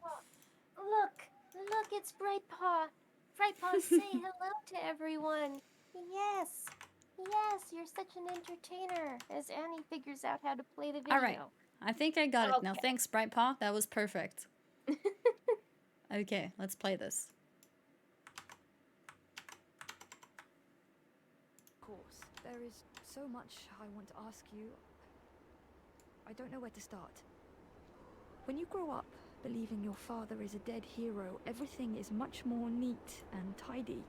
Look, it's Brightpaw. Brightpaw, say hello to everyone. Yes, you're such an entertainer, as Annie figures out how to play the video. All right, I think I got it now. Okay. Thanks, Brightpaw. That was perfect. Okay, let's play this. Of course, there is so much I want to ask you. I don't know where to start. When you grow up believing your father is a dead hero, everything is much more neat and tidy.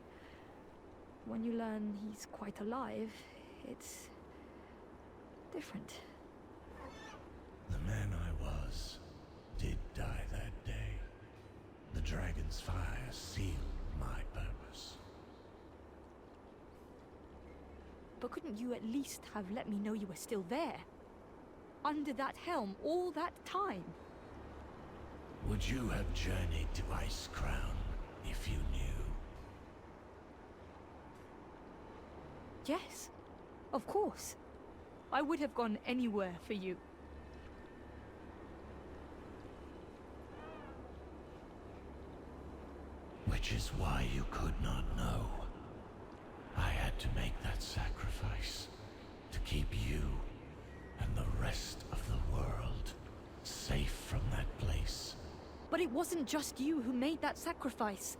When you learn he's quite alive, it's different. The man I was did die that day. The dragon's fire sealed my purpose. But couldn't you at least have let me know you were still there? Under that helm all that time? Would you have journeyed to Ice Crown if you knew? Yes, of course. I would have gone anywhere for you. Which is why you could not know. I had to make that sacrifice to keep you and the rest of the world safe from that place. But it wasn't just you who made that sacrifice.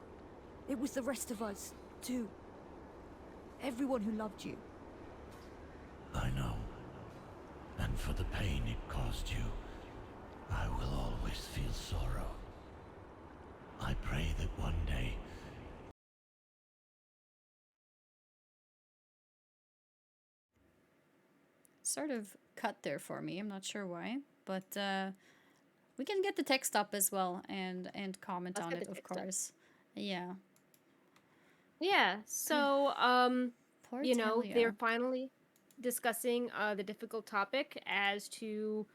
It was the rest of us, too. Everyone who loved you. I know. And for the pain it caused you, I will always feel sorrow. I pray that one day... Sort of cut there for me. I'm not sure why, but we can get the text up as well and comment Let's on get it, the of text up. course. Yeah. Yeah, so, Poor they're Talia. finally discussing the difficult topic as to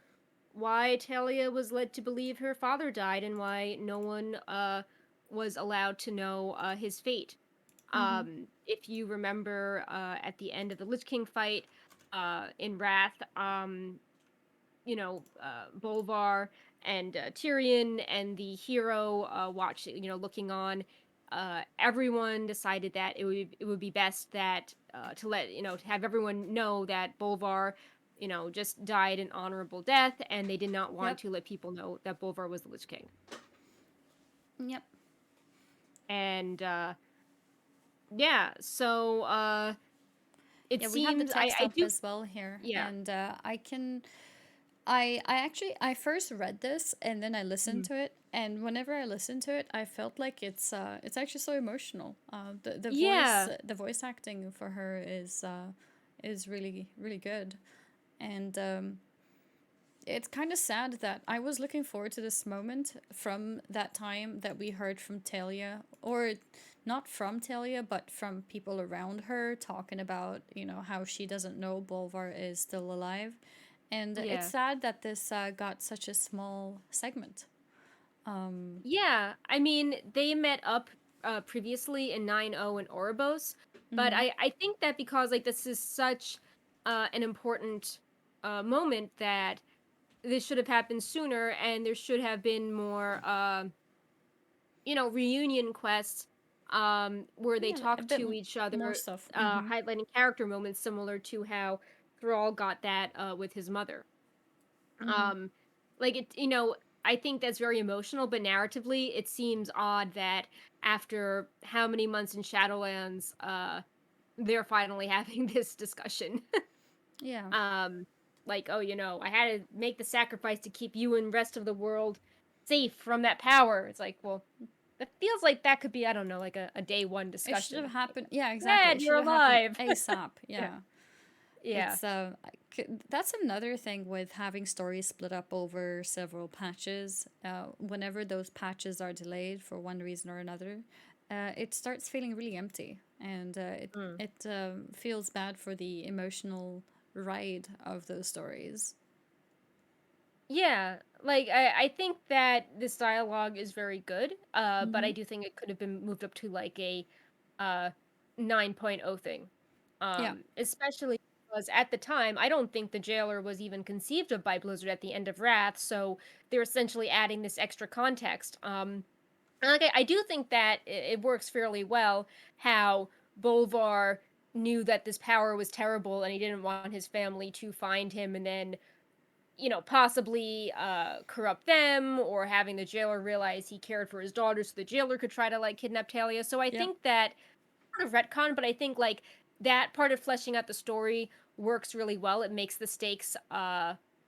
why Talia was led to believe her father died and why no one was allowed to know his fate. If you remember at the end of the Lich King fight in Wrath, Bolvar and Tyrion and the hero looking on. Everyone decided that it would be best that to have everyone know that Bolvar, just died an honorable death, and they did not want Yep. to let people know that Bolvar was the Lich King. Yep. And Yeah, so it Yeah, we have the seems text I up do. as well here, Yeah. and I actually I first read this and then I listened Mhm. to it, and whenever I listened to it, I felt like it's actually so emotional. Yeah. The voice acting for her is really good, and it's kind of sad that I was looking forward to this moment from that time that we heard from Talia, or not from Talia, but from people around her talking about, how she doesn't know Bolvar is still alive. And it's Yeah. sad that this got such a small segment. Um, Yeah, I mean, they met up previously in 9-0 in Oribos, but mm-hmm. I think that because like this is such an important moment that this should have happened sooner, and there should have been more reunion quests where they Yeah, a talk bit to each more other, stuff. Mm-hmm. highlighting character moments similar to how Thrall got that with his mother. Mm-hmm. Um, like I think that's very emotional, but narratively, it seems odd that after how many months in Shadowlands, they're finally having this discussion. Yeah. um, like, oh, I had to make the sacrifice to keep you and rest of the world safe from that power. It's like, well, that feels like that could be, I don't know, like a day one It should discussion. have Like, happened. Yeah, exactly. Dad, It should you're have happened alive. ASAP. Yeah, Yeah. yeah. It's that's another thing with having stories split up over several patches. Whenever those patches are delayed for one reason or another, it starts feeling really empty, and Mm. it feels bad for the emotional ride of those stories. Yeah, like I think that this dialogue is very good, but Mm-hmm. I do think it could have been moved up to like a uh 9.0 thing. Yeah. Especially because at the time I don't think the jailer was even conceived of by Blizzard at the end of Wrath, so they're essentially adding this extra context. And like I do think that it works fairly well how Bolvar knew that this power was terrible and he didn't want his family to find him and then possibly corrupt them, or having the jailer realize he cared for his daughter so the jailer could try to like kidnap Talia. So I Yeah. think that sort of retcon, but I think like that part of fleshing out the story works really well. It makes the stakes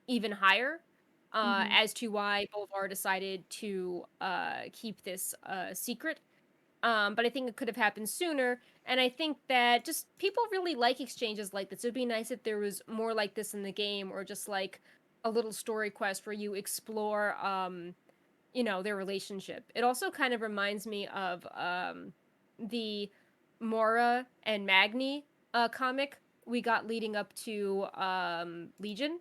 even higher Mm-hmm. as to why Bolvar decided to keep this secret. But I think it could have happened sooner. And I think that just people really like exchanges like this. It would be nice if there was more like this in the game, or just like a little story quest where you explore, their relationship. It also kind of reminds me of the Mora and Magni comic we got leading up to Legion.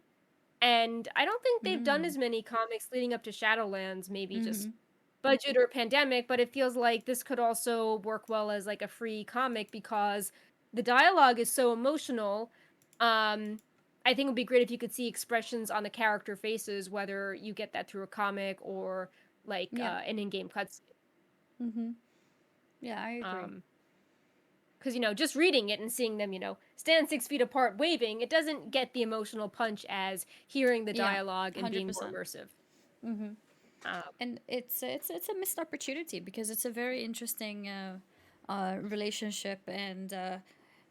And I don't think they've done Mm. as many comics leading up to Shadowlands, maybe just Mm-hmm. budget or pandemic, but it feels like this could also work well as like a free comic because the dialogue is so emotional. Um I think it would be great if you could see expressions on the character faces, whether you get that through a comic or like Yeah. an in-game cutscene. Mm-hmm. Yeah, I agree. Um because just reading it and seeing them, stand 6 feet apart waving, it doesn't get the emotional punch as hearing the Yeah, dialogue and being more 100%. immersive. Mm-hmm. Um, And it's a missed opportunity because it's a very interesting relationship, and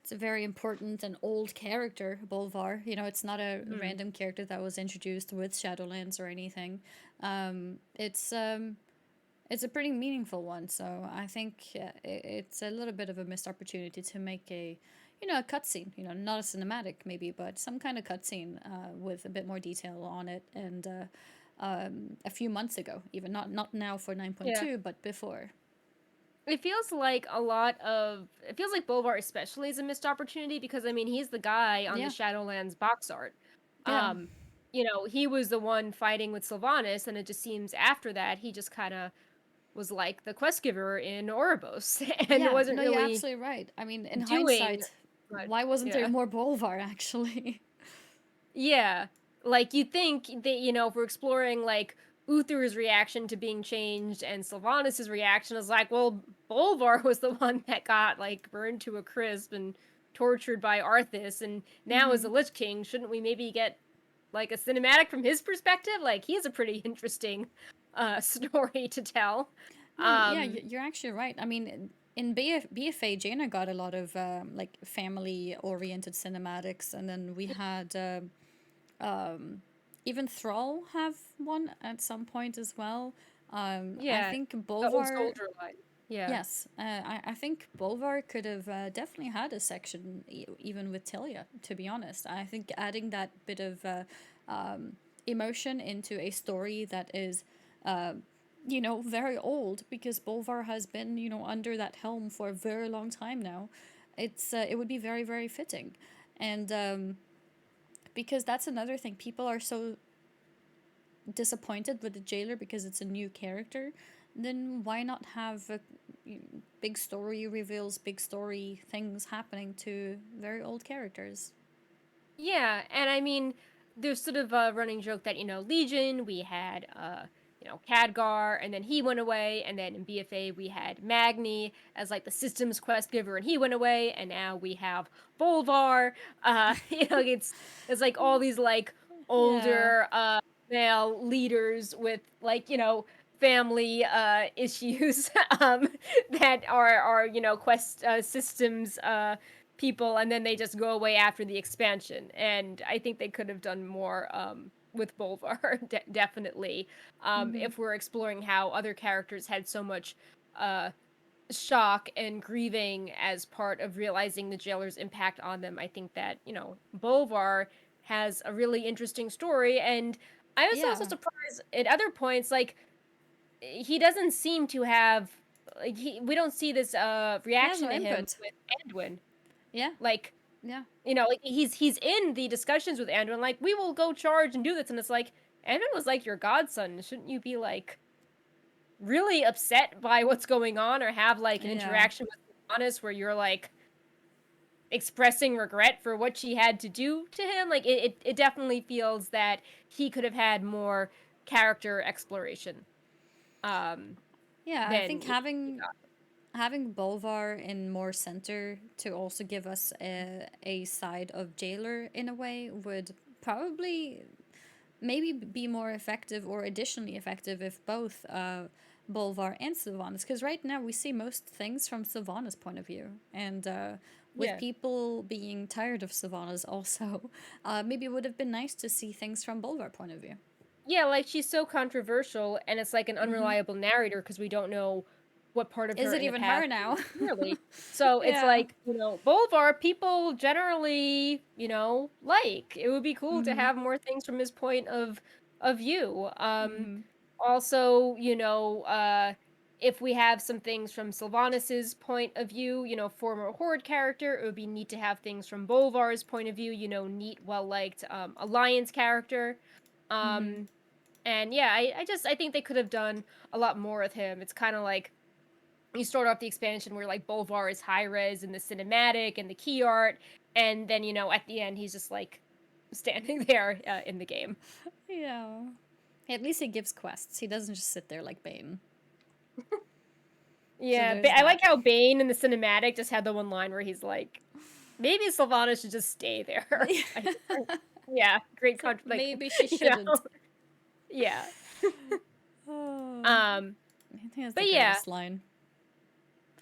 it's a very important and old character, Bolvar. It's not a mm, random character that was introduced with Shadowlands or anything. Um, it's um, it's a pretty meaningful one, so I think it's a little bit of a missed opportunity to make a cutscene. Not a cinematic maybe, but some kind of cutscene with a bit more detail on it, and a few months ago, even not now for yeah. 9.2, but before. It feels like Bolvar especially is a missed opportunity because I mean he's the guy on the Yeah, Shadowlands box art. yeah, Um, he was the one fighting with Sylvanas, and it just seems after that he just kind of was like the quest giver in Oribos and yeah. wasn't No, you're really absolutely right. I mean, in doing hindsight, much. why wasn't there Yeah. more Bolvar actually? Yeah. Like you'd think that, if we're exploring like Uther's reaction to being changed and Sylvanas' reaction is like, well, Bolvar was the one that got like burned to a crisp and tortured by Arthas, and now as Mm-hmm. the Lich King, shouldn't we maybe get like a cinematic from his perspective? Like he has a pretty interesting story to tell. No, yeah, Um you're actually right. I mean, in BFA, Jaina got a lot of like family oriented cinematics, and then we had even Thrall have one at some point as well. I Yeah, think the old Bolvar. soldier line. Yeah. Yes, I think Bolvar could have definitely had a section even with Talia, to be honest. I think adding that bit of emotion into a story that is, very old, because Bolvar has been, under that helm for a very long time now. It would be very, very fitting. And because that's another thing. People are so disappointed with the jailer because it's a new character, then why not have big story reveals, big story things happening to very old characters? Yeah, and I mean, there's sort of a running joke that, Legion, we had, Khadgar, and then he went away, and then in BFA we had Magni as like the systems quest giver, and he went away, and now we have Bolvar. It's like all these like Yeah. older male leaders with like, family issues that are quest systems people, and then they just go away after the expansion. And I think they could have done more with Bolvar, definitely. Mm-hmm. If we're exploring how other characters had so much uh, shock and grieving as part of realizing the jailer's impact on them, I think that, Bolvar has a really interesting story. And I was also Yeah. surprised at other points, like, he doesn't seem to have. Like we don't see this He has reaction no to him input. with Anduin. Yeah. Like, Yeah. like he's in the discussions with Anduin, like, we will go charge and do this, and it's like, Anduin was like your godson. Shouldn't you be like really upset by what's going on, or have like an Yeah. interaction with Sylvanas where you're like expressing regret for what she had to do to him? Like it definitely feels that he could have had more character exploration um Yeah, I than think he having got. having Bolvar in more center to also give us a side of jailer in a way would probably maybe be more effective or additionally effective if both Bolvar and Sylvanas, because right now we see most things from Sylvanas' point of view, and with Yeah. people being tired of Sylvanas also, maybe it would have been nice to see things from Bolvar point of view. Yeah, like she's so controversial, and it's like an Mm-hmm. unreliable narrator because we don't know what part of Is her it in the even her past now? is really. So it's Yeah. like, Bolvar, people generally, like. It would be cool to Mm-hmm. have more things from his point of view. Mm-hmm. Also, if we have some things from Sylvanas's point of view, former Horde character, it would be neat to have things from Bolvar's point of view, neat, well liked Alliance character. Mm-hmm. Um, and yeah, I think they could have done a lot more with him. It's kind of like you start off the expansion where like Bolvar is high res in the cinematic and the key art, and then at the end he's just like standing there in the game. Yeah. At least he gives quests. He doesn't just sit there like Bane. So Yeah, there's I like that. how Bane in the cinematic just had the one line where he's like, maybe Sylvana should just stay there. Yeah, great It's like like maybe she you know, shouldn't. yeah. Oh, Um, I think that's the but yeah. greatest line.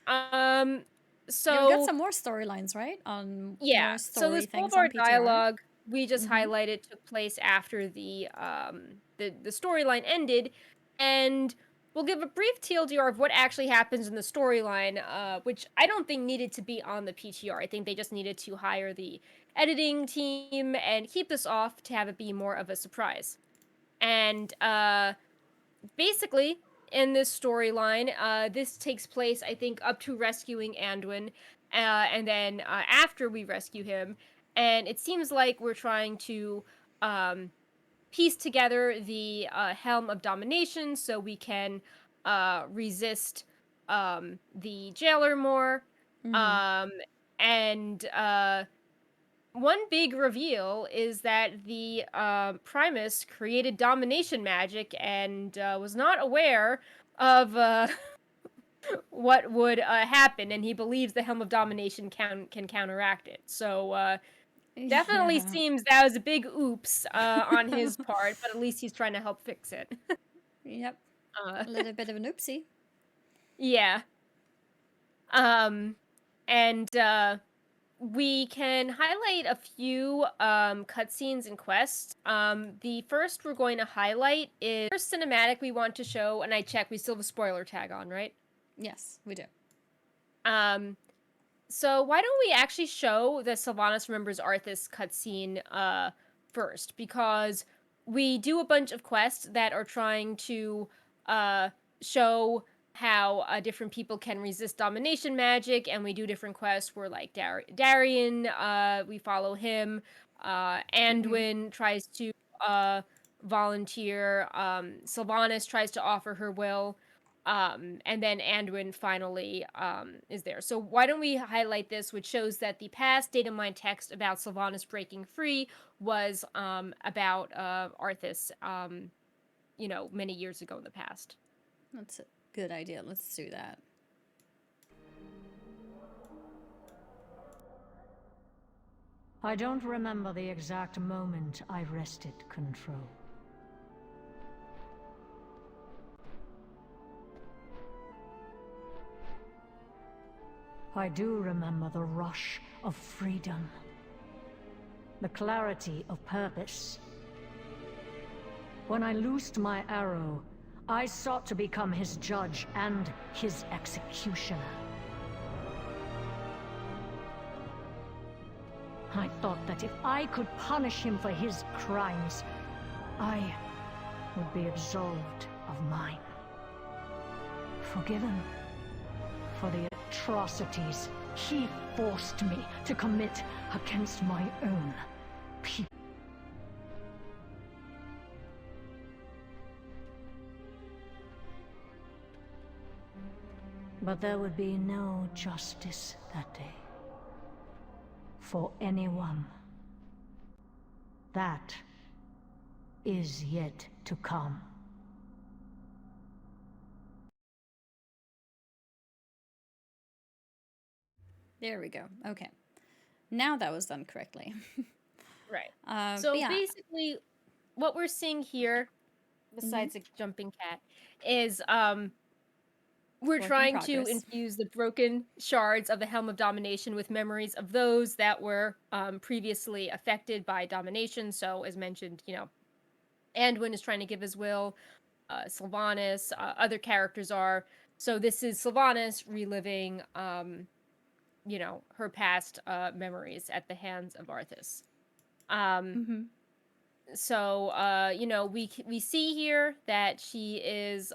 Um, Yeah, we got so some more storylines, right? On yeah, more so story this things on Bolvar PTR. dialogue we just Mm-hmm. highlighted took place after the storyline ended, and we'll give a brief TLDR of what actually happens in the storyline, which I don't think needed to be on the PTR. I think they just needed to hire the editing team and keep this off to have it be more of a surprise. And basically, in this storyline, this takes place, I think, up to rescuing Anduin, and then after we rescue him, and it seems like we're trying to um, piece together the Helm of Domination so we can resist the jailer more. Mm-hmm. Um, and one big reveal is that the Primus created domination magic and was not aware of what would happen, and he believes the Helm of Domination can counteract it. So definitely Yeah. seems that was a big oops on his part, but at least he's trying to help fix it. Yep. uh, A little bit of an oopsie. yeah. And we can highlight a few cutscenes and quests. The first we're going to highlight is the first cinematic we want to show, and I checked, we still have a spoiler tag on, right? Yes, we do. So why don't we actually show the Sylvanas Remembers Arthas cutscene first? Because we do a bunch of quests that are trying to show how different people can resist domination magic, and we do different quests where, like, Darian, we follow him. Anduin tries to volunteer. Sylvanas tries to offer her will. And then Anduin finally is there. So why don't we highlight this, which shows that the past data mine text about Sylvanas breaking free was about Arthas, many years ago in the past. That's a good idea. Let's do that. I don't remember the exact moment I wrested control. I do remember the rush of freedom, the clarity of purpose. When I loosed my arrow, I sought to become his judge and his executioner. I thought that if I could punish him for his crimes, I would be absolved of mine. Forgiven for the atrocities he forced me to commit against my own people. But there would be no justice that day. For anyone. That is yet to come. There we go. Okay. Now that was done correctly. Right. So yeah. basically, what we're seeing here, besides a jumping cat, is we're trying to infuse the broken shards of the Helm of Domination with memories of those that were previously affected by domination. So, as mentioned, Anduin is trying to give his will. Sylvanas, other characters are. So this is Sylvanas reliving, her past memories at the hands of Arthas. So, we see here that she is,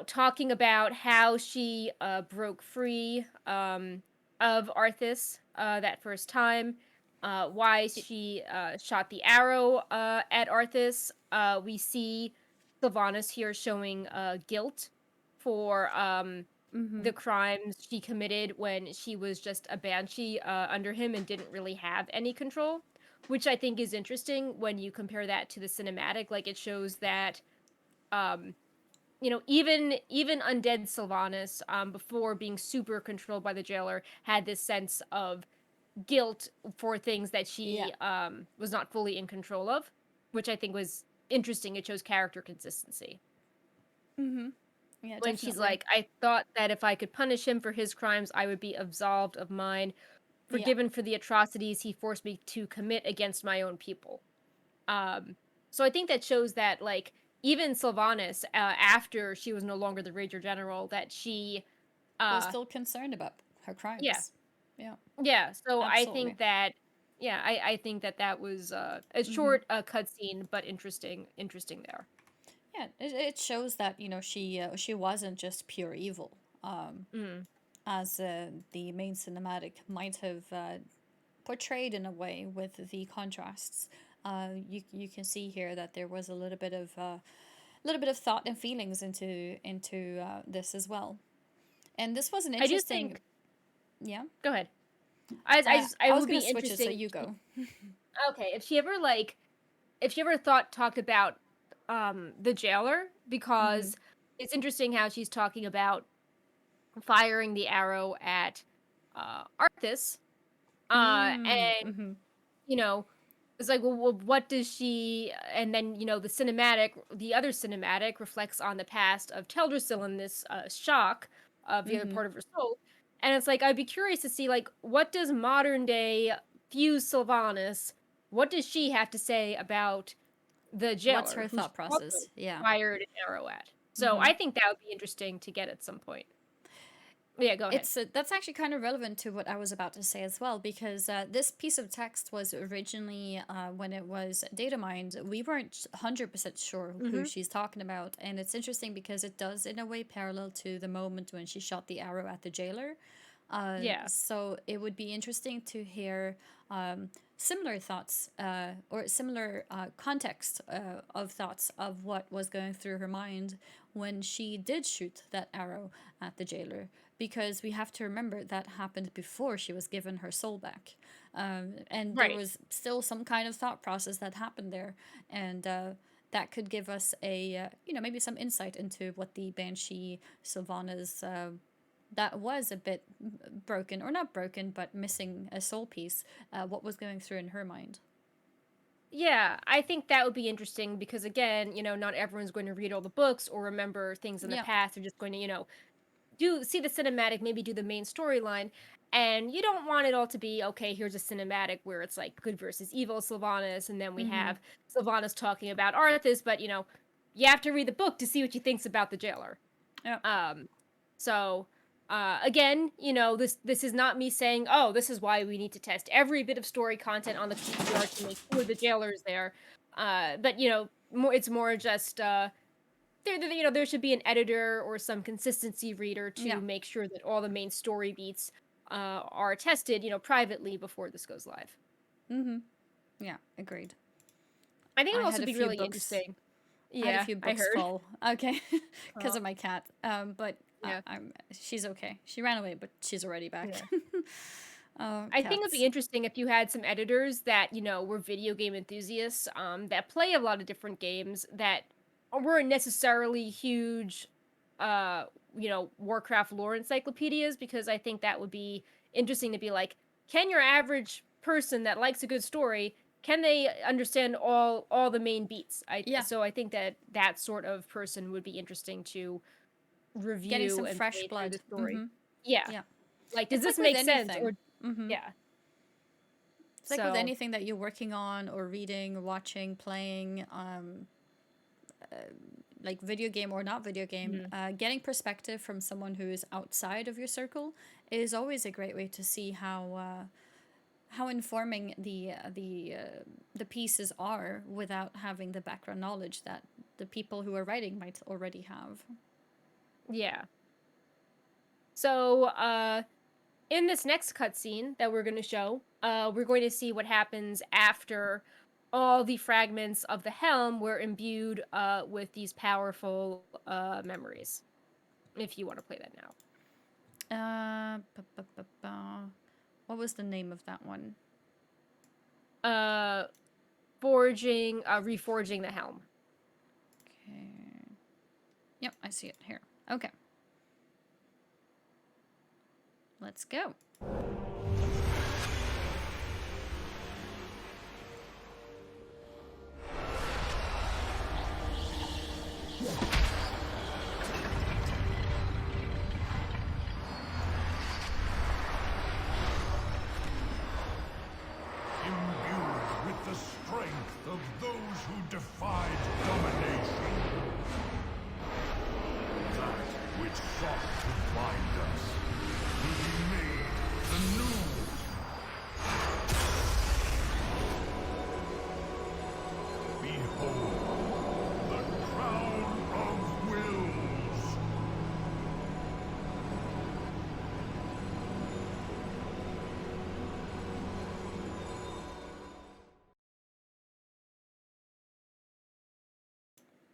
talking about how she broke free of Arthas that first time, why she shot the arrow at Arthas. We see Sylvanas here showing guilt for the crimes she committed when she was just a banshee under him and didn't really have any control, which I think is interesting when you compare that to the cinematic. Like, it shows that even undead Sylvanas, before being super controlled by the jailer, had this sense of guilt for things that she was not fully in control of, which I think was interesting. It shows character consistency. Yeah, when she's like, I thought that if I could punish him for his crimes, I would be absolved of mine, forgiven for the atrocities he forced me to commit against my own people. So I think that shows that, like, even Sylvanas, after she was no longer the Ranger General, that she was still concerned about her crimes. Yeah. So absolutely. I think that, I think that was a short cutscene, but interesting there. Yeah, it shows that she wasn't just pure evil, as the main cinematic might have portrayed in a way with the contrasts. You can see here that there was a little bit of thought and feelings into this as well, and this was an interesting. I do think. Yeah. Go ahead. I was would be gonna switch interested. It, so you go. Okay, if she ever talked about the jailer, because it's interesting how she's talking about firing the arrow at Arthas, and it's like, well, what does she? And then the other cinematic reflects on the past of Teldrassil in this shock of the other part of her soul. And it's like I'd be curious to see like what does modern day Fuse Sylvanas, what does she have to say about the What's jailer her who she thought also process? Yeah. fired an arrow at? So I think that would be interesting to get at some point. Yeah, go ahead. It's that's actually kind of relevant to what I was about to say as well, because this piece of text was originally when it was data mined, we weren't 100% sure who Mm-hmm. she's talking about, and it's interesting because it does in a way parallel to the moment when she shot the arrow at the jailer. Yeah. So it would be interesting to hear similar thoughts or similar context of thoughts of what was going through her mind when she did shoot that arrow at the jailer. Because we have to remember that happened before she was given her soul back. And there Right. was still some kind of thought process that happened there. And that could give us a, maybe some insight into what the Banshee Sylvanas that was a bit broken, or not broken, but missing a soul piece, what was going through in her mind. Yeah, I think that would be interesting because again, not everyone's going to read all the books or remember things in the Yeah, past. They're just going to, do see the cinematic, maybe do the main storyline, and you don't want it all to be okay. Here's a cinematic where it's like good versus evil Sylvanas, and then we have Sylvanas talking about Arthas, but you have to read the book to see what she thinks about the jailer. yeah, Um, so again, this is not me saying, oh, this is why we need to test every bit of story content on the PTR to make sure the jailer is there. But it's more just there should be an editor or some consistency reader yeah. to make sure that all the main story beats are tested, privately before this goes live. Yeah, agreed. I think it I would had also a be few really books. interesting. I had a Yeah, few I books heard. fall. Okay, because Oh, of my cat. But yeah, she's okay. She ran away, but she's already back. yeah. Oh, I think it'd be cats. interesting if you had some editors that, were video game enthusiasts, that play a lot of different games that weren't necessarily huge, uh, Warcraft lore encyclopedias, because I think that would be interesting to be like, can your average person that likes a good story, can they understand all the main beats? Yeah, So I think that sort of person would be interesting to getting review some and fresh play through blood. the story. Yeah. Yeah, Like, does it's this like with make sense? anything. Or yeah. It's like with So anything that you're working on or reading, watching, playing, like video game or not video game, mhm. getting perspective from someone who is outside of your circle is always a great way to see how informing the pieces are without having the background knowledge that the people who are writing might already have. Yeah. So, in this next cutscene that we're going to show, we're going to see what happens after all the fragments of the helm were imbued with these powerful memories. If you want to play that now. What was the name of that one? Uh, reforging the helm. Okay. Yep, I see it here. Okay. Let's go. Imbued with the strength of those who defied domination. That which sought to bind us will be made anew. Behold, the crown of wills.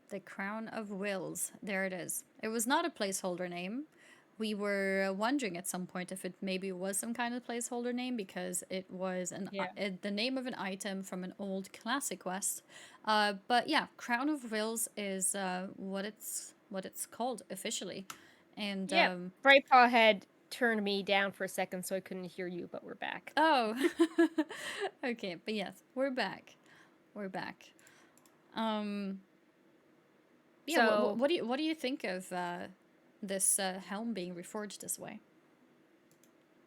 The Crown of Wills. There it is. It was not a placeholder name. We were wondering at some point if it maybe was some kind of placeholder name because it was Yeah. the name of an item from an old classic quest. But yeah, Crown of Wills is what it's called officially. And Yeah. Brightpaw had turned me down for a second so I couldn't hear you, but we're back. oh, okay. But yes, we're back. We're back. Yeah. So What do you think of this helm being reforged this way.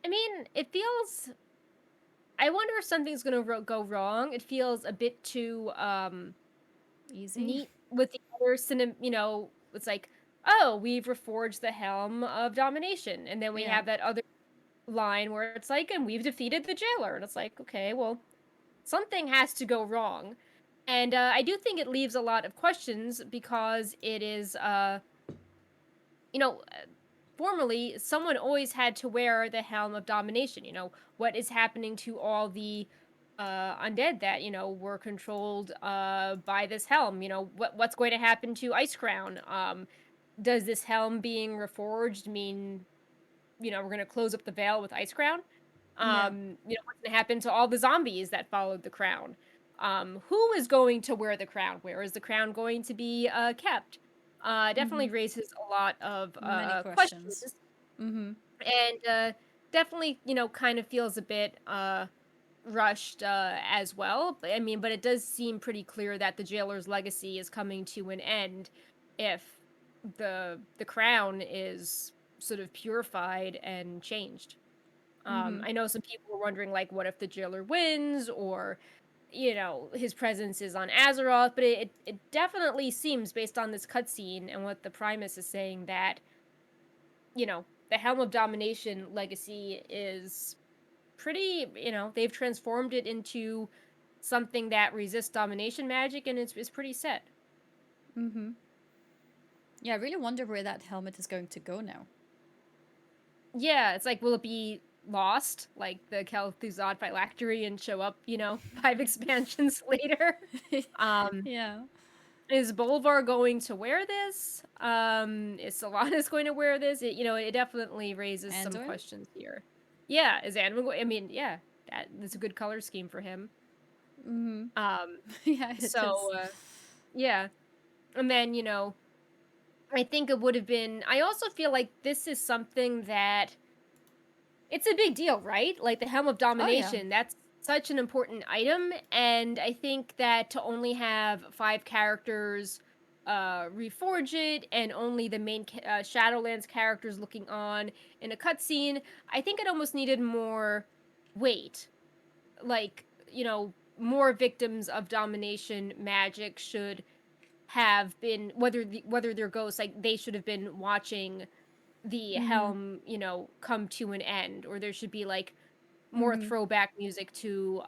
I mean, it feels. I wonder if something's gonna go wrong. It feels a bit too Easy. neat with the other it's like, oh, we've reforged the helm of domination, and then we Yeah. have that other line where it's like, and we've defeated the jailer, and it's like, okay, well, something has to go wrong. And I do think it leaves a lot of questions because it is, you know, formerly someone always had to wear the helm of domination. What is happening to all the undead that were controlled by this helm? What's going to happen to Ice Crown? Does this helm being reforged mean we're going to close up the veil with Ice Crown? Yeah. What's going to happen to all the zombies that followed the crown? Who is going to wear the crown? Where is the crown going to be kept? Definitely raises a lot of Many questions, questions. Mm-hmm. and definitely kind of feels a bit rushed as well. But it does seem pretty clear that the jailer's legacy is coming to an end if the crown is sort of purified and changed. I know some people were wondering, like, what if the jailer wins, or his presence is on Azeroth, but it definitely seems, based on this cutscene and what the Primus is saying, that the Helm of Domination legacy is pretty. They've transformed it into something that resists domination magic, and it's pretty set. Mm-hmm. Yeah, I really wonder where that helmet is going to go now. Yeah, it's like, will it be lost, like the Kel'Thuzad phylactery, and show up, 5 expansions later? Yeah. Is Bolvar going to wear this? Is Sylvanas going to wear this? It definitely raises some Anduin? questions here. Yeah, is Anduin going? I mean, yeah, that's a good color scheme for him. Mm-hmm. Um, Yeah, it is. so yeah, and then I think it would have been. I also feel like this is something that it's a big deal, right? Like the Helm of Oh yeah. Domination, that's such an important item, and I think that to only have 5 characters reforge it, and only the main Shadowlands characters looking on in a cutscene, I think it almost needed more weight. Like, more victims of domination magic should have been, whether they're ghosts, like they should have been watching the helm, come to an end, or there should be like more throwback music to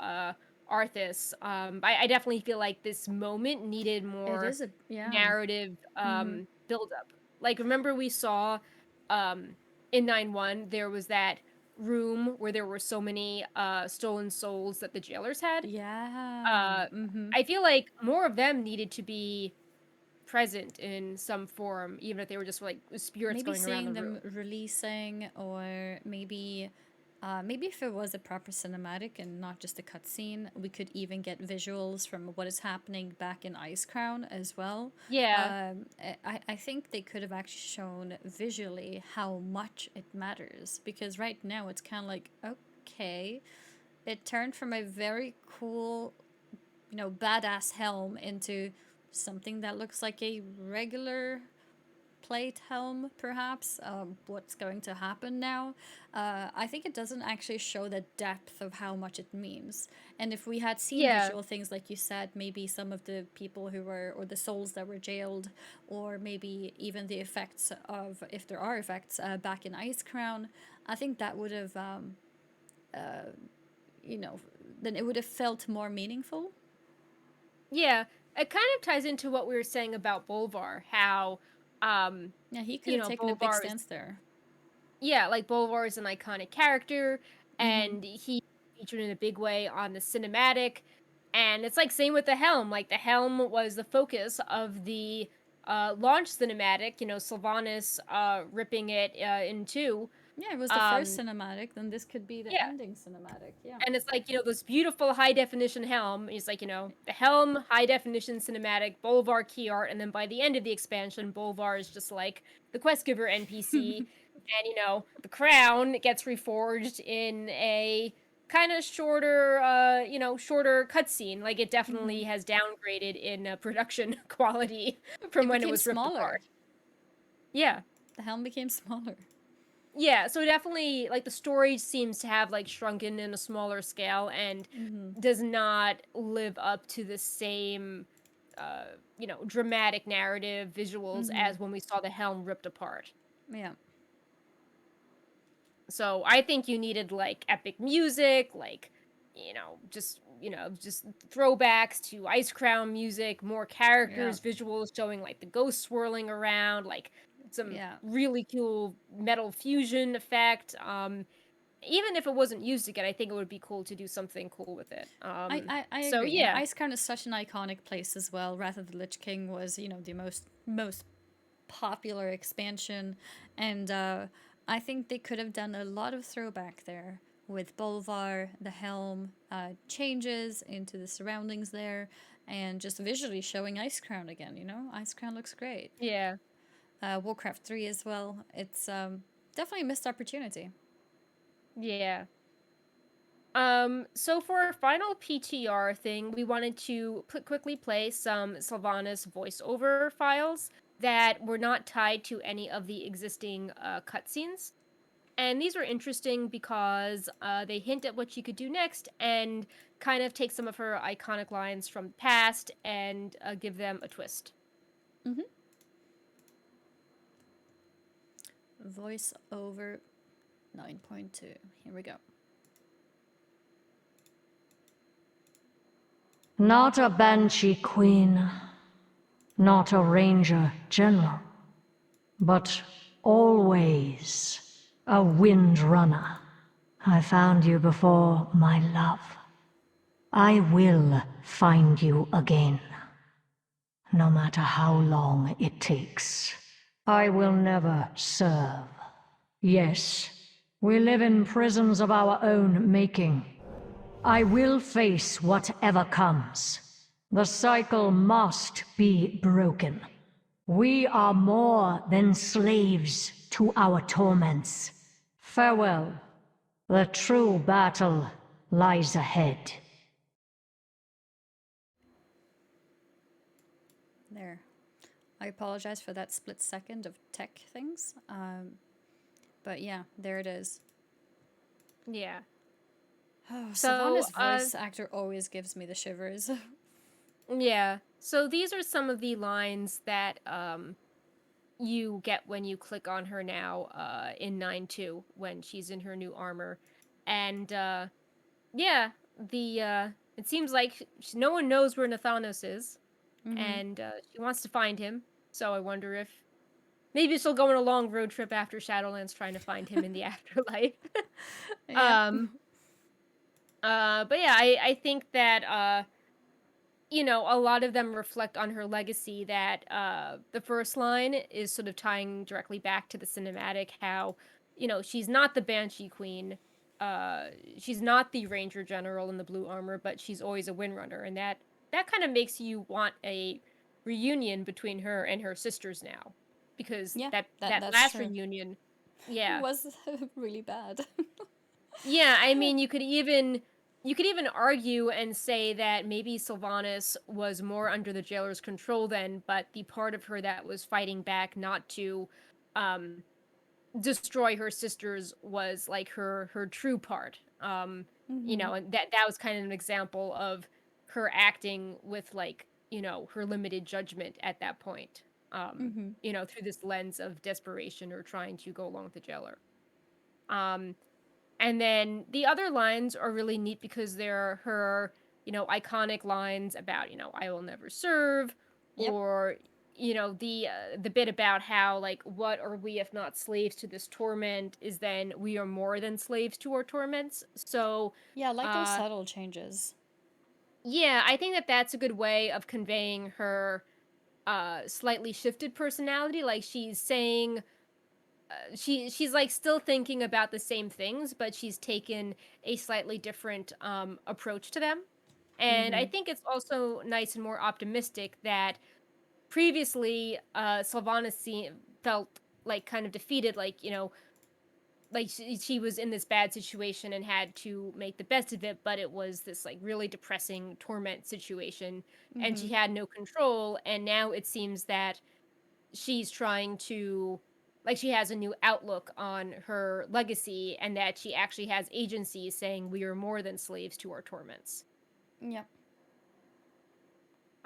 Arthas. I definitely feel like this moment needed It more is a yeah. narrative build up. Like, remember we saw um in 9-1 there was that room where there were so many stolen souls that the jailers had. Yeah. I feel like more of them needed to be present in some form, even if they were just like spirits Maybe going around seeing the them room. releasing, or maybe if it was a proper cinematic and not just a cutscene, we could even get visuals from what is happening back in Ice Crown as well. Yeah. I think they could have actually shown visually how much it matters, because right now it's kind of like, okay, it turned from a very cool, badass helm into something that looks like a regular plate helm, perhaps. What's going to happen now? I think it doesn't actually show the depth of how much it means. And if we had seen Yeah. visual things, like you said, maybe some of the people who were, or the souls that were jailed, or maybe even the effects of, if there are effects, back in Ice Crown, I think that would have, then it would have felt more meaningful. Yeah, it kind of ties into what we were saying about Bolvar, how Yeah, he could have taken a big Bolvar is, stance there. yeah, like Bolvar is an iconic character, and he featured in a big way on the cinematic. And it's like same with the helm. Like the helm was the focus of the launch cinematic. Sylvanas ripping it in two. Yeah, it was the first cinematic, then this could be the Yeah, ending cinematic. Yeah. and it's like, this beautiful high definition helm. It's like, the helm, high definition cinematic, Bolvar key art, and then by the end of the expansion, Bolvar is just like the quest giver NPC. And the crown gets reforged in a kind of shorter cutscene. Like, it definitely has downgraded in production quality from It when it became was ripped smaller. apart. Yeah. the helm became smaller. Yeah, so definitely, like, the story seems to have, like, shrunken in a smaller scale and does not live up to the same, dramatic narrative visuals as when we saw the helm ripped apart. Yeah. So I think you needed, like, epic music, like, just throwbacks to Ice Crown music, more Yeah. characters, visuals showing, like, the ghosts swirling around, like, some Yeah. really cool metal fusion effect. Even if it wasn't used again, I think it would be cool to do something cool with it. I So agree. And yeah, Icecrown is such an iconic place as well. Wrath of the Lich King was, the most popular expansion, and I think they could have done a lot of throwback there with Bolvar, the helm, changes into the surroundings there, and just visually showing Icecrown again. Icecrown looks great. yeah, Warcraft 3 as well. It's definitely a missed opportunity. yeah. So for our final PTR thing, we wanted to quickly play some Sylvanas voiceover files that were not tied to any of the existing cutscenes. And these were interesting because they hint at what she could do next and kind of take some of her iconic lines from the past and give them a twist. Voice over 9.2. Here we go. Not a Banshee Queen, not a Ranger General, but always a Windrunner. I found you before, my love. I will find you again, no matter how long it takes. I will never serve. Yes, we live in prisons of our own making. I will face whatever comes. The cycle must be broken. We are more than slaves to our torments. Farewell. The true battle lies ahead. There. I apologize for that split second of tech things. But yeah, there it is. Yeah. Oh, So, Sylvanas' voice actor always gives me the shivers. yeah. So these are some of the lines that you get when you click on her now in 9.2 when she's in her new armor. And yeah, the it seems like no one knows where Nathanos is, and she wants to find him. So I wonder if maybe she'll go on a long road trip after Shadowlands trying to find him in the afterlife. Yep. um but yeah, I think that a lot of them reflect on her legacy. That the first line is sort of tying directly back to the cinematic, how she's not the Banshee Queen, uh she's not the Ranger General in the blue armor, but she's always a Windrunner, and that kind of makes you want a reunion between her and her sisters now, because Yeah, that that's last true. reunion, It yeah. was really bad. Yeah, I mean, you could even argue and say that maybe Sylvanas was more under the jailer's control then, but the part of her that was fighting back not to um destroy her sisters was like her true part. And that was kind of an example of her acting with, like, her limited judgment at that point. Through this lens of desperation or trying to go along with the jailer. Um and then the other lines are really neat because they're her, iconic lines about, I will never serve, Yep. or the bit about how, like, what are we if not slaves to this torment, is then we are more than slaves to our torments. So, Yeah, I like those uh subtle changes. yeah, I think that that's a good way of conveying her slightly shifted personality. Like, she's saying she's like still thinking about the same things, but she's taken a slightly different approach to them. And I think it's also nice and more optimistic that previously Sylvana felt like kind of defeated, like, like she was in this bad situation and had to make the best of it, but it was this, like, really depressing torment situation, and she had no control. And now it seems that she's trying to, like she has a new outlook on her legacy, and that she actually has agency, saying we are more than slaves to our torments. Yep.